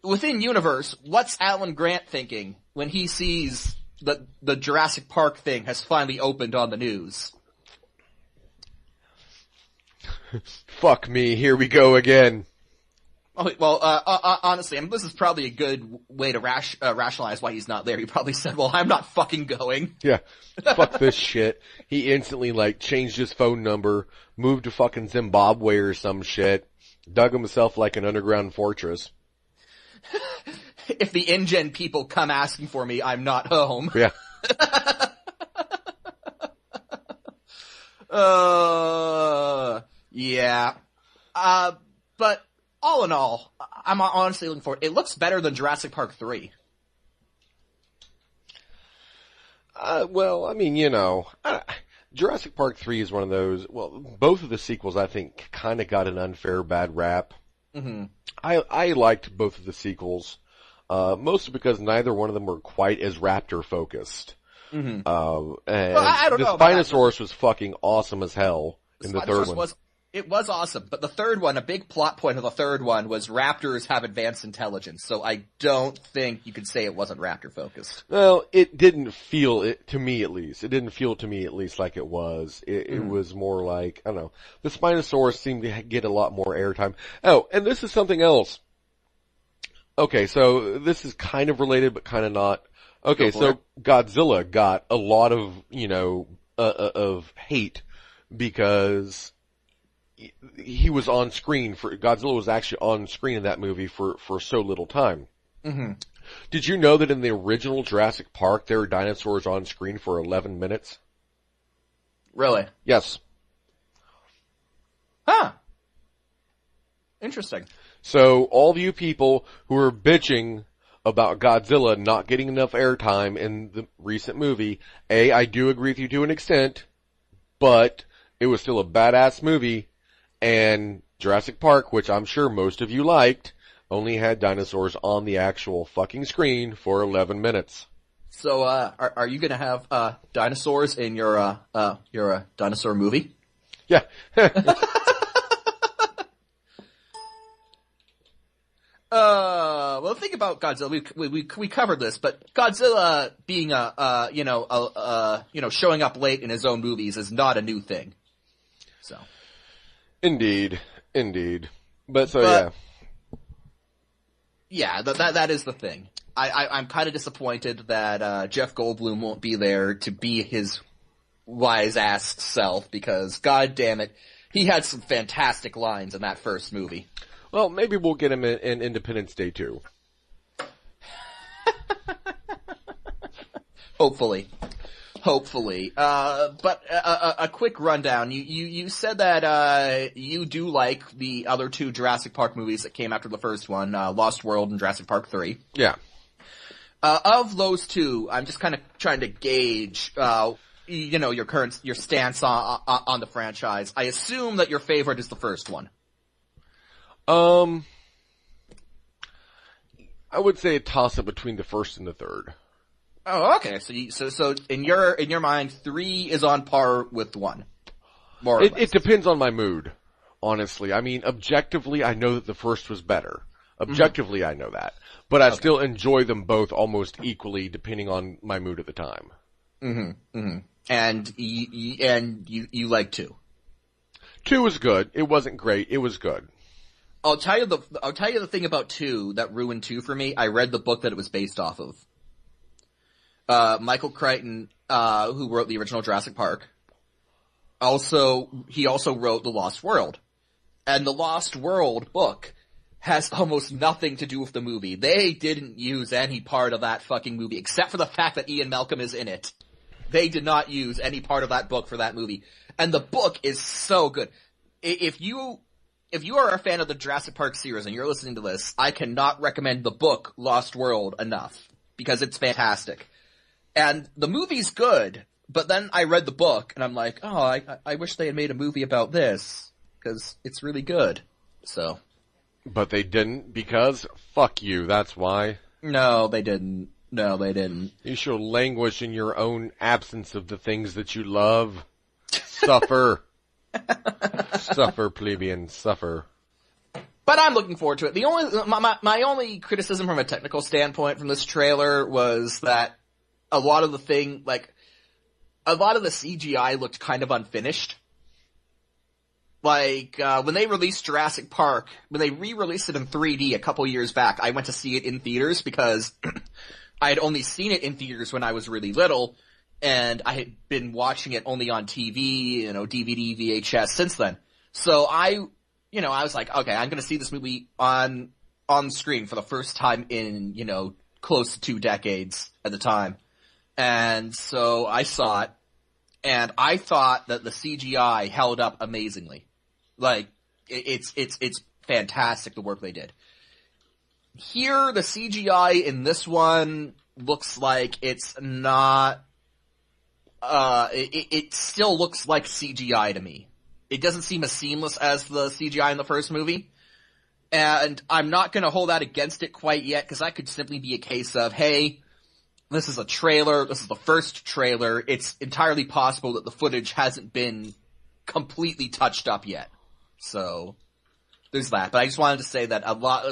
within universe, what's Alan Grant thinking when he sees that the Jurassic Park thing has finally opened on the news? Fuck me, here we go again. Oh, well, honestly, this is probably a good way to rationalize why he's not there. He probably said, "Well, I'm not fucking going." Yeah. Fuck this shit. He instantly, changed his phone number, moved to fucking Zimbabwe or some shit, dug himself like an underground fortress. If the InGen people come asking for me, I'm not home. Yeah. Yeah. But all in all, I'm honestly looking forward. It looks better than Jurassic Park 3. Well, I mean, Jurassic Park 3 is one of those, both of the sequels I think kind of got an unfair bad rap. Mm-hmm. I liked both of the sequels, mostly because neither one of them were quite as raptor focused. Mm-hmm. And I don't know. The Spinosaurus was fucking awesome as hell in the third one. It was awesome, but the third one, a big plot point of the third one was raptors have advanced intelligence, so I don't think you could say it wasn't raptor focused. Well, it didn't feel it, to me at least. It didn't feel to me at least like it was. It was more like, I don't know, the Spinosaurus seemed to get a lot more airtime. Oh, and this is something else. Okay, so this is kind of related, but kind of not. Okay, so Godzilla got a lot of, of hate because he was on screen Godzilla was actually on screen in that movie for so little time. Mm-hmm. Did you know that in the original Jurassic Park, there were dinosaurs on screen for 11 minutes? Really? Yes. Huh. Interesting. So, all of you people who are bitching about Godzilla not getting enough airtime in the recent movie, I do agree with you to an extent, but it was still a badass movie, and Jurassic Park, which I'm sure most of you liked, only had dinosaurs on the actual fucking screen for 11 minutes. So, are you gonna have, dinosaurs in your dinosaur movie? Yeah. Well, the thing about Godzilla, we covered this, but Godzilla being showing up late in his own movies is not a new thing. So. Indeed. Yeah. Yeah, that is the thing. I'm kind of disappointed that, Jeff Goldblum won't be there to be his wise ass self, because god damn it, he had some fantastic lines in that first movie. Well, maybe we'll get him in Independence Day too. Hopefully. But a quick rundown. You said that, you do like the other two Jurassic Park movies that came after the first one, Lost World and Jurassic Park 3. Yeah. Of those two, I'm just kind of trying to gauge, your stance on the franchise, I assume that your favorite is the first one. I would say a toss-up between the first and the third. Oh, okay. So in your mind, 3 is on par with 1. More or less. It depends on my mood, honestly. I mean, objectively, I know that the first was better. Objectively, I know that. But I still enjoy them both almost equally depending on my mood at the time. And you like 2. 2 was good. It wasn't great. It was good. I'll tell you the thing about 2 that ruined 2 for me. I read the book that it was based off of. Michael Crichton, who wrote the original Jurassic Park, he also wrote The Lost World. And the Lost World book has almost nothing to do with the movie. They didn't use any part of that fucking movie, except for the fact that Ian Malcolm is in it. They did not use any part of that book for that movie. And the book is so good. If you are a fan of the Jurassic Park series and you're listening to this, I cannot recommend the book Lost World enough, because it's fantastic. And the movie's good, but then I read the book and I'm like, oh, I wish they had made a movie about this, because it's really good. So. But they didn't, because fuck you, that's why. No, they didn't. You shall languish in your own absence of the things that you love. Suffer. Suffer, plebeian, suffer. But I'm looking forward to it. My only criticism from a technical standpoint from this trailer was that a lot of the CGI looked kind of unfinished. Like, when they released Jurassic Park, when they re-released it in 3D a couple years back, I went to see it in theaters because I had only seen it in theaters when I was really little, and I had been watching it only on TV, DVD, VHS since then. So I was like, okay, I'm gonna see this movie on screen for the first time in, close to 2 decades at the time. And so I saw it, and I thought that the CGI held up amazingly. Like, it's fantastic, the work they did. Here, the CGI in this one looks like it's not, it still looks like CGI to me. It doesn't seem as seamless as the CGI in the first movie. And I'm not gonna hold that against it quite yet, because that could simply be a case of, hey, this is a trailer, this is the first trailer, it's entirely possible that the footage hasn't been completely touched up yet. So, there's that. But I just wanted to say that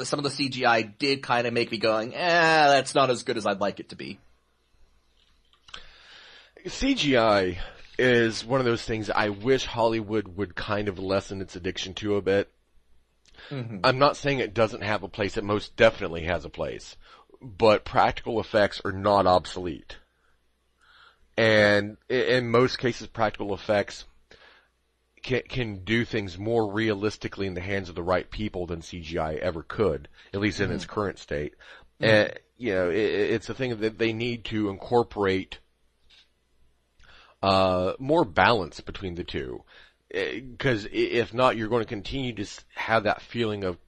some of the CGI did kind of make me going, that's not as good as I'd like it to be. CGI is one of those things I wish Hollywood would kind of lessen its addiction to a bit. I'm not saying it doesn't have a place, it most definitely has a place. But practical effects are not obsolete. And in most cases, practical effects can do things more realistically in the hands of the right people than CGI ever could, at least in its current state. And, it's a thing that they need to incorporate more balance between the two. Because if not, you're going to continue to have that feeling of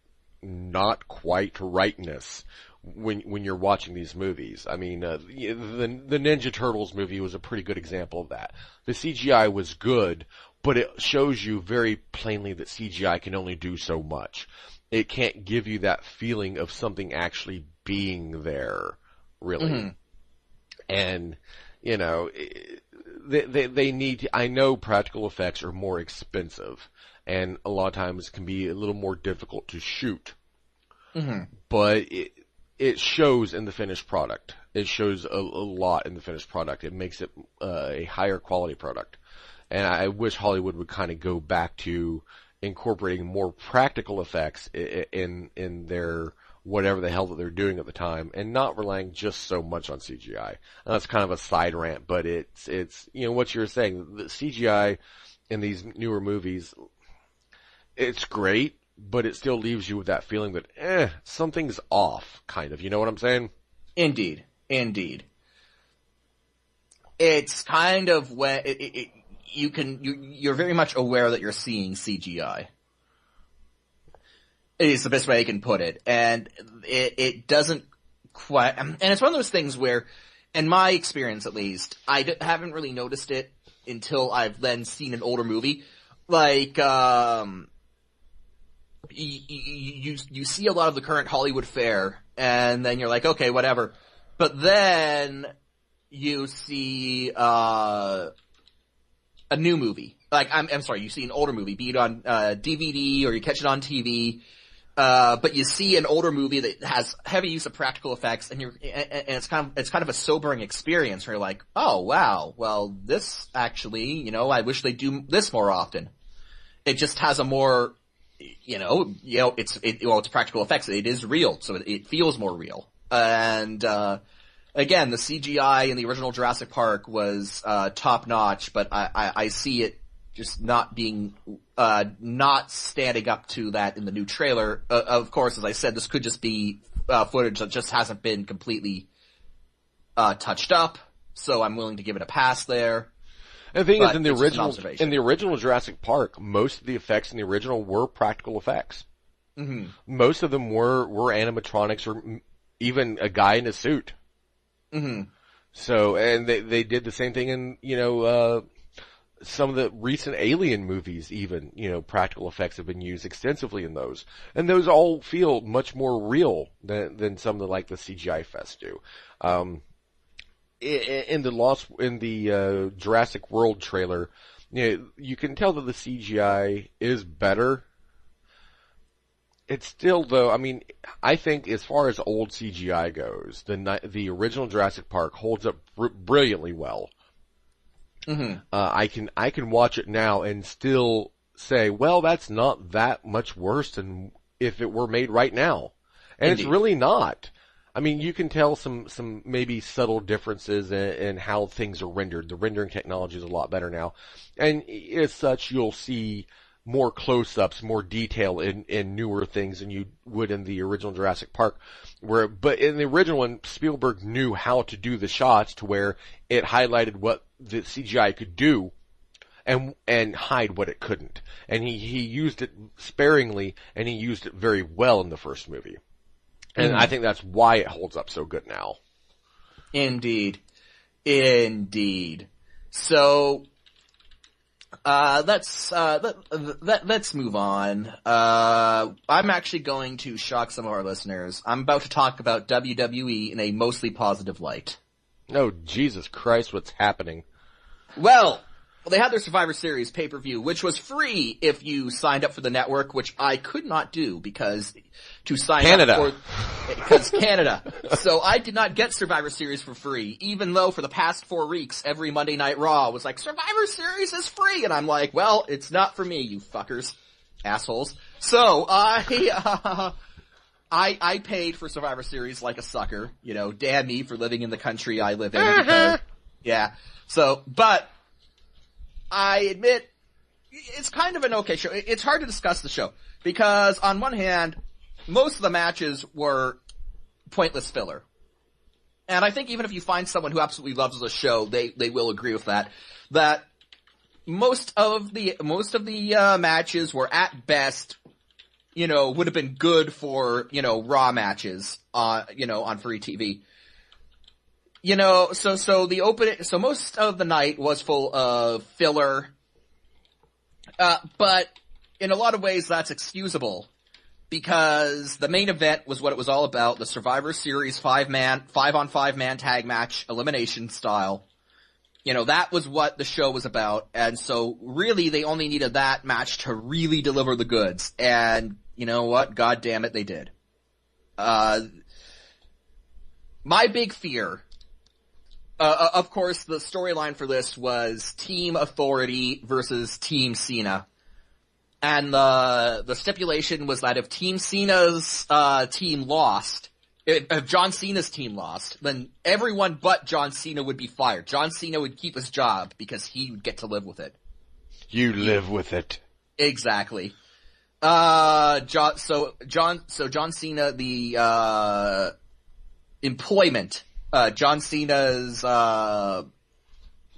not quite rightness when you're watching these movies. I mean, the Ninja Turtles movie was a pretty good example of that. The CGI was good, but it shows you very plainly that CGI can only do so much. It can't give you that feeling of something actually being there, really. And, they need to, I know practical effects are more expensive, and a lot of times can be a little more difficult to shoot. But it shows in the finished product. It shows a lot in the finished product. It makes it a higher quality product. And I wish Hollywood would kind of go back to incorporating more practical effects in their whatever the hell that they're doing at the time, and not relying just so much on CGI. And that's kind of a side rant, but it's what you're saying. The CGI in these newer movies, it's great, but it still leaves you with that feeling that something's off, kind of. You know what I'm saying? Indeed. It's kind of when you're very much aware that you're seeing CGI. It is the best way I can put it. And it doesn't quite, and it's one of those things where, in my experience at least, haven't really noticed it until I've then seen an older movie. Like, you see a lot of the current Hollywood fare, and then you're like, okay, whatever. But then you see a new movie. Like, I'm sorry, you see an older movie, be it on DVD or you catch it on TV. But you see an older movie that has heavy use of practical effects, and it's kind of a sobering experience where you're like, oh wow, well this actually, I wish they do this more often. It just has a more, it's practical effects. It is real, so it feels more real. And again, the CGI in the original Jurassic Park was top notch, but I see it just not being, not standing up to that in the new trailer. Of course, as I said, this could just be footage that just hasn't been completely touched up, so I'm willing to give it a pass there. And the thing is, in the original Jurassic Park, most of the effects in the original were practical effects. Mm-hmm. Most of them were animatronics, or even a guy in a suit. Mm-hmm. So, and they did the same thing in, some of the recent Alien movies even, practical effects have been used extensively in those. And those all feel much more real than some of the CGI fest do. In the Jurassic World trailer, you can tell that the CGI is better. It's still, though, I think as far as old CGI goes, the original Jurassic Park holds up brilliantly well. Mm-hmm. I can watch it now and still say, well, that's not that much worse than if it were made right now. And Indeed. It's really not. You can tell some maybe subtle differences in how things are rendered. The rendering technology is a lot better now. And as such, you'll see more close-ups, more detail in newer things than you would in the original Jurassic Park. But in the original one, Spielberg knew how to do the shots to where it highlighted what the CGI could do and hide what it couldn't. And he used it sparingly, and he used it very well in the first movie. And I think that's why it holds up so good now. Indeed. So, let's move on. I'm actually going to shock some of our listeners. I'm about to talk about WWE in a mostly positive light. Oh, Jesus Christ, what's happening? Well, they had their Survivor Series pay-per-view, which was free if you signed up for the network, which I could not do because to sign up because Canada. So I did not get Survivor Series for free, even though for the past 4 weeks, every Monday Night Raw was like, Survivor Series is free! And I'm like, well, it's not for me, you fuckers. Assholes. So, I paid for Survivor Series like a sucker. Damn me for living in the country I live in. Because, yeah. So, but I admit, it's kind of an okay show. It's hard to discuss the show, because on one hand, most of the matches were pointless filler. And I think even if you find someone who absolutely loves the show, they will agree with that. That most of the matches were at best, would have been good for, Raw matches on free TV. So most of the night was full of filler. But in a lot of ways that's excusable, because the main event was what it was all about, the Survivor Series 5-on-5 man tag match, elimination style. That was what the show was about, and so really they only needed that match to really deliver the goods, and you know what? God damn it, they did. My big fear, of course, the storyline for this was Team Authority versus Team Cena. And the stipulation was that if Team Cena's team lost, if John Cena's team lost, then everyone but John Cena would be fired. John Cena would keep his job because he would get to live with it. You live with it. Exactly. John Cena, the employment, John Cena's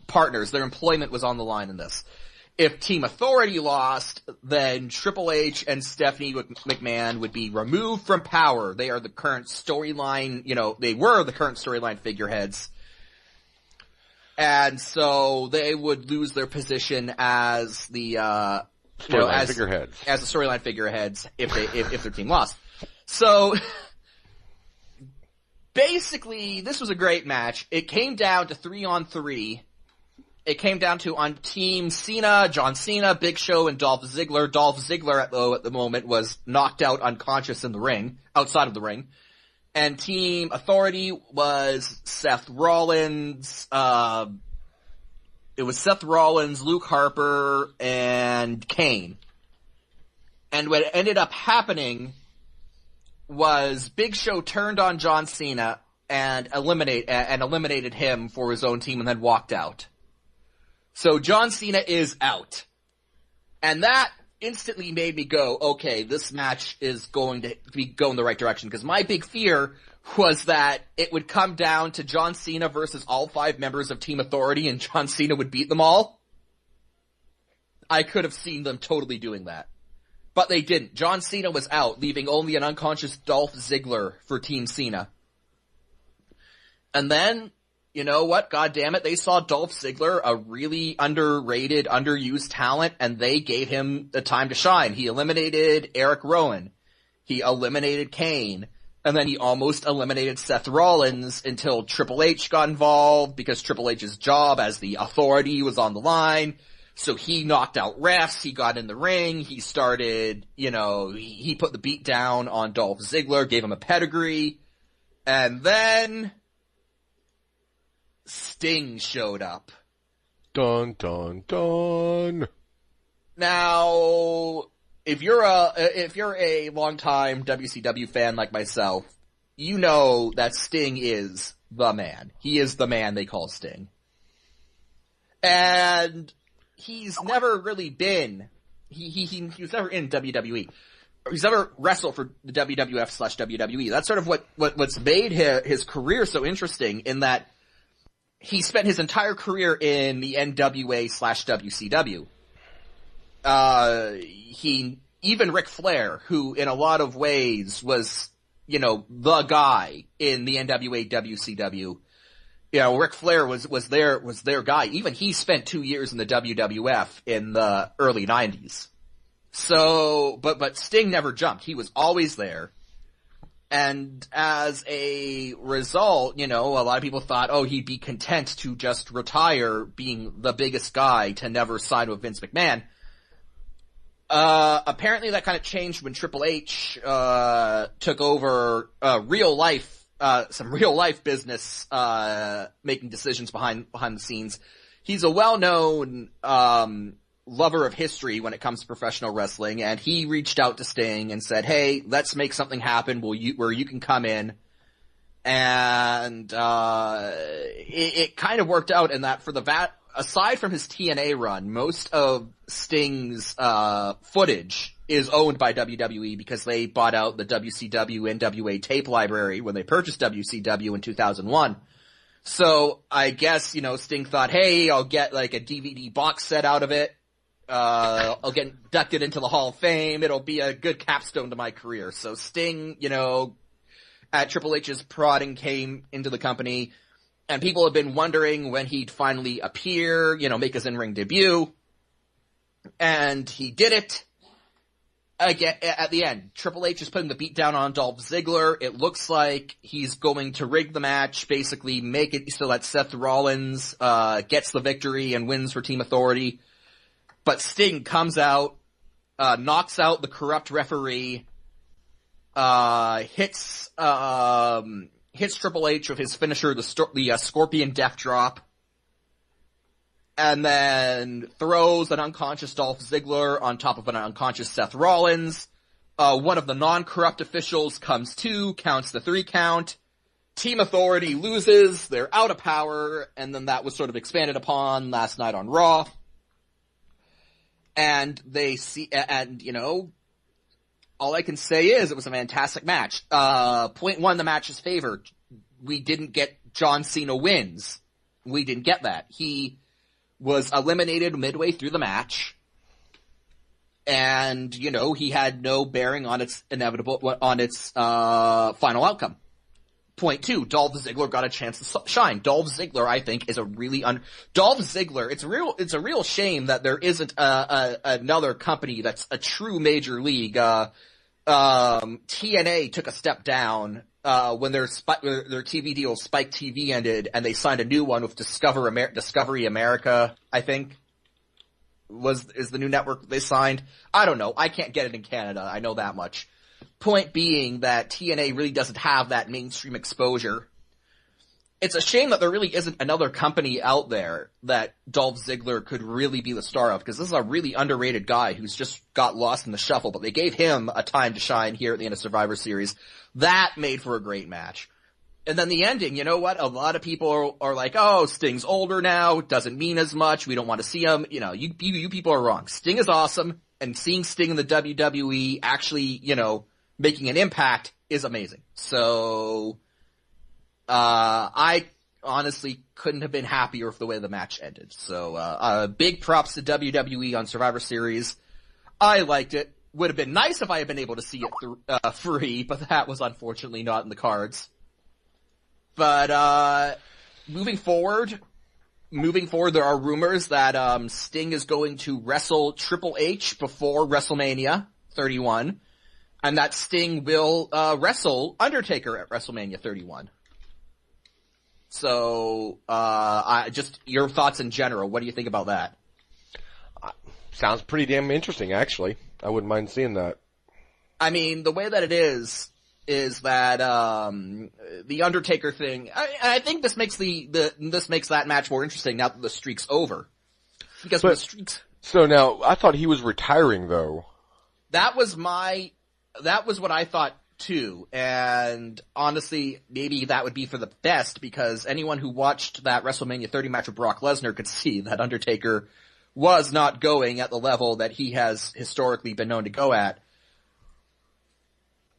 partners, their employment was on the line in this. If Team Authority lost, then Triple H and Stephanie McMahon would be removed from power. They are the current storyline, they were the current storyline figureheads. And so they would lose their position as the, figureheads. As the storyline figureheads if their team lost. So, basically, this was a great match. It came down to 3-on-3. It came down to on Team Cena, John Cena, Big Show, and Dolph Ziggler. Dolph Ziggler at the moment was knocked out unconscious in the ring, outside of the ring. And Team Authority was Seth Rollins, it was Seth Rollins, Luke Harper, and Kane. And what ended up happening was Big Show turned on John Cena and eliminated him for his own team and then walked out. So John Cena is out. And that instantly made me go, okay, this match is going to go in the right direction. Because my big fear was that it would come down to John Cena versus all 5 members of Team Authority and John Cena would beat them all. I could have seen them totally doing that. But they didn't. John Cena was out, leaving only an unconscious Dolph Ziggler for Team Cena. And then, you know what? God damn it. They saw Dolph Ziggler, a really underrated, underused talent, and they gave him the time to shine. He eliminated Eric Rowan. He eliminated Kane. And then he almost eliminated Seth Rollins until Triple H got involved because Triple H's job as the Authority was on the line. So he knocked out refs, he got in the ring, he started, he put the beat down on Dolph Ziggler, gave him a pedigree, and then Sting showed up. Dun, dun, dun. Now, if you're a longtime WCW fan like myself, you know that Sting is the man. He is the man they call Sting. And he's never really been, he was never in WWE. He's never wrestled for the WWF/WWE. That's sort of what's made his career so interesting in that he spent his entire career in the NWA/WCW. Even Ric Flair, who in a lot of ways was, the guy in the NWA WCW. Ric Flair was their guy. Even he spent 2 years in the WWF in the early 90s. So, but Sting never jumped. He was always there. And as a result, a lot of people thought, he'd be content to just retire being the biggest guy to never sign with Vince McMahon. Apparently that kind of changed when Triple H, took over, some real life business, making decisions behind the scenes. He's a well-known, lover of history when it comes to professional wrestling, and he reached out to Sting and said, hey, let's make something happen where you can come in. And, it kind of worked out in that aside from his TNA run, most of Sting's footage is owned by WWE because they bought out the WCW NWA tape library when they purchased WCW in 2001. So I guess, Sting thought, hey, I'll get like a DVD box set out of it. I'll get inducted into the Hall of Fame. It'll be a good capstone to my career. So Sting, at Triple H's prodding came into the company. And people have been wondering when he'd finally appear, make his in-ring debut. And he did it. Again, at the end, Triple H is putting the beat down on Dolph Ziggler. It looks like he's going to rig the match, basically make it so that Seth Rollins, gets the victory and wins for Team Authority. But Sting comes out, knocks out the corrupt referee, hits Triple H with his finisher, the Scorpion Death Drop, and then throws an unconscious Dolph Ziggler on top of an unconscious Seth Rollins. One of the non-corrupt officials comes to, counts the 3 count. Team Authority loses, they're out of power, and then that was sort of expanded upon last night on Raw. And all I can say is it was a fantastic match. Point one, the match's favor. We didn't get John Cena wins. We didn't get that. He was eliminated midway through the match. And, he had no bearing on its final outcome. Point two, Dolph Ziggler got a chance to shine. Dolph Ziggler, I think, is a really Dolph Ziggler, it's a real shame that there isn't another company that's a true major league. TNA took a step down, when their TV deal, Spike TV, ended, and they signed a new one with Discovery America, I think, is the new network they signed. I don't know. I can't get it in Canada. I know that much. Point being that TNA really doesn't have that mainstream exposure. It's a shame that there really isn't another company out there that Dolph Ziggler could really be the star of, because this is a really underrated guy who's just got lost in the shuffle, but they gave him a time to shine here at the end of Survivor Series. That made for a great match. And then the ending, you know what? A lot of people are like, oh, Sting's older now, doesn't mean as much, we don't want to see him. You know, you people are wrong. Sting is awesome, and seeing Sting in the WWE actually, you know, making an impact is amazing. So, I honestly couldn't have been happier with the way the match ended. So, big props to WWE on Survivor Series. I liked it. Would have been nice if I had been able to see it free, but that was unfortunately not in the cards. But, moving forward, there are rumors that, Sting is going to wrestle Triple H before WrestleMania 31. And that Sting will wrestle Undertaker at WrestleMania 31. So, just your thoughts in general. What do you think about that? Sounds pretty damn interesting, actually. I wouldn't mind seeing that. I mean, the way that it is that the Undertaker thing. I think this makes this makes that match more interesting now that the streak's over. Because when the streak's. So now, I thought he was retiring, though. That was what I thought too, and honestly, maybe that would be for the best, because anyone who watched that WrestleMania 30 match with Brock Lesnar could see that Undertaker was not going at the level that he has historically been known to go at.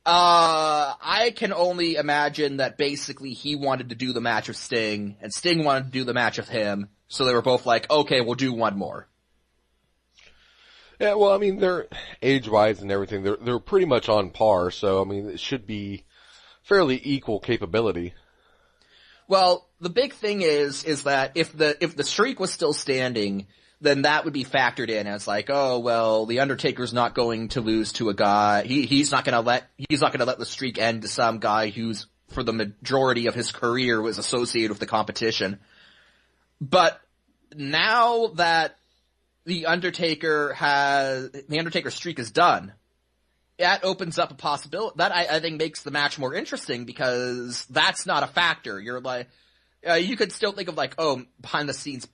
I can only imagine that basically he wanted to do the match with Sting, and Sting wanted to do the match with him, so they were both like, okay, we'll do one more. Yeah, well, I mean, they're age-wise and everything, they're pretty much on par, so, I mean, it should be fairly equal capability. Well, the big thing is that if the streak was still standing, then that would be factored in as like, oh, well, the Undertaker's not going to lose to a guy, he's not gonna let the streak end to some guy who's, for the majority of his career, was associated with the competition. But now that the Undertaker streak is done, that opens up a possibility. That I think makes the match more interesting, because that's not a factor. You're like, you could still think of like, oh, behind the scenes,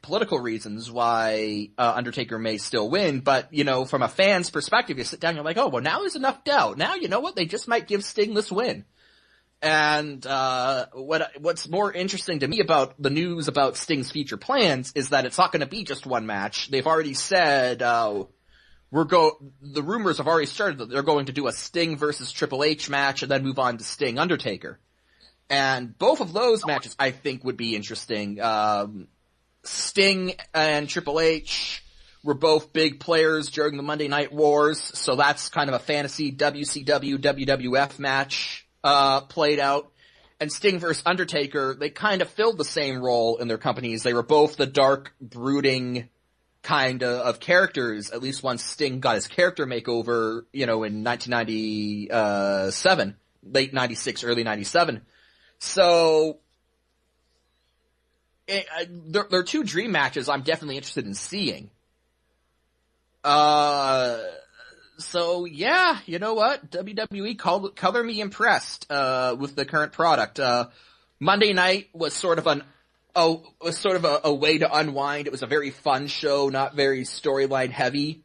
political reasons why, Undertaker may still win, but, you know, from a fan's perspective, you sit down and you're like, oh, well, now there's enough doubt. Now, you know what? They just might give Sting this win. And, what's more interesting to me about the news about Sting's future plans is that it's not going to be just one match. They've already said, the rumors have already started that they're going to do a Sting versus Triple H match and then move on to Sting Undertaker. And both of those matches I think would be interesting. Sting and Triple H were both big players during the Monday Night Wars, so that's kind of a fantasy WCW WWF match played out. And Sting versus Undertaker, they kind of filled the same role in their companies. They were both the dark, brooding kind of characters, at least once Sting got his character makeover, you know, in 1997, late 96, early 97. So, there are two dream matches I'm definitely interested in seeing. So yeah, you know what? WWE color me impressed, with the current product. Monday night was sort of a way to unwind. It was a very fun show, not very storyline heavy.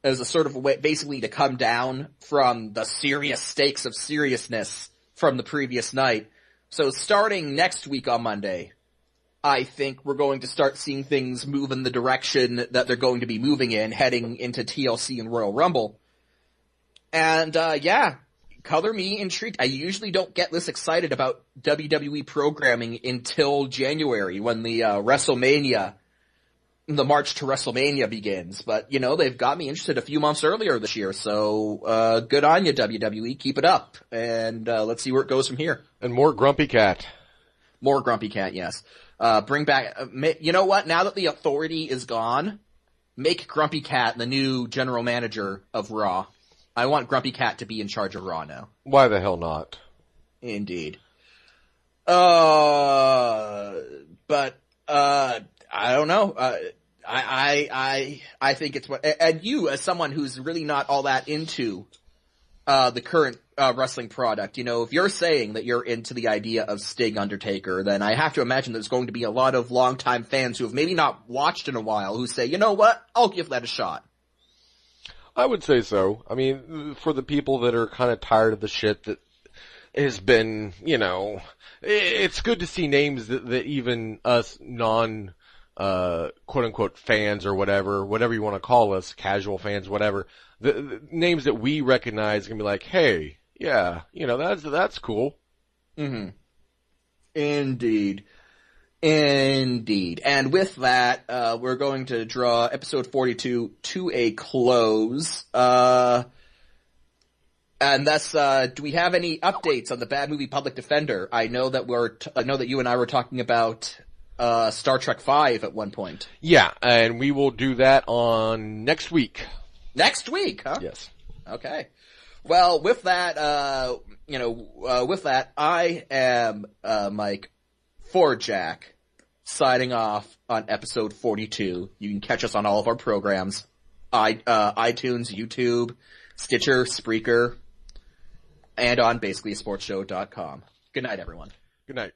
It was a sort of a way, basically, to come down from the serious stakes of seriousness from the previous night. So starting next week on Monday, I think we're going to start seeing things move in the direction that they're going to be moving in, heading into TLC and Royal Rumble. And, yeah, color me intrigued. I usually don't get this excited about WWE programming until January, when the WrestleMania the march to WrestleMania begins. But, they've got me interested a few months earlier this year, so, good on you, WWE. Keep it up. And, let's see where it goes from here. And more Grumpy Cat. More Grumpy Cat, yes. Bring back, you know what? Now that the Authority is gone, make Grumpy Cat the new general manager of Raw. I want Grumpy Cat to be in charge of Raw now. Why the hell not? Indeed. But, I don't know. I think it's what, and you, as someone who's really not all that into, the current, wrestling product, if you're saying that you're into the idea of Sting Undertaker, then I have to imagine there's going to be a lot of longtime fans who have maybe not watched in a while who say, you know what, I'll give that a shot. I would say so. I mean, for the people that are kind of tired of the shit that has been, it's good to see names that even us non, quote unquote fans or whatever you want to call us, casual fans, whatever, the names that we recognize can be like, hey, yeah, that's cool. Mm-hmm. Indeed. And with that, we're going to draw episode 42 to a close. And thus, do we have any updates on the bad movie Public Defender? I know that I know that you and I were talking about, Star Trek V at one point. Yeah, and we will do that on next week. Next week, huh? Yes. Okay. Well, with that, I am, Mike, for Jack, signing off on episode 42. You can catch us on all of our programs. iTunes, YouTube, Stitcher, Spreaker, and on basicallyasportshow.com. Good night, everyone. Good night.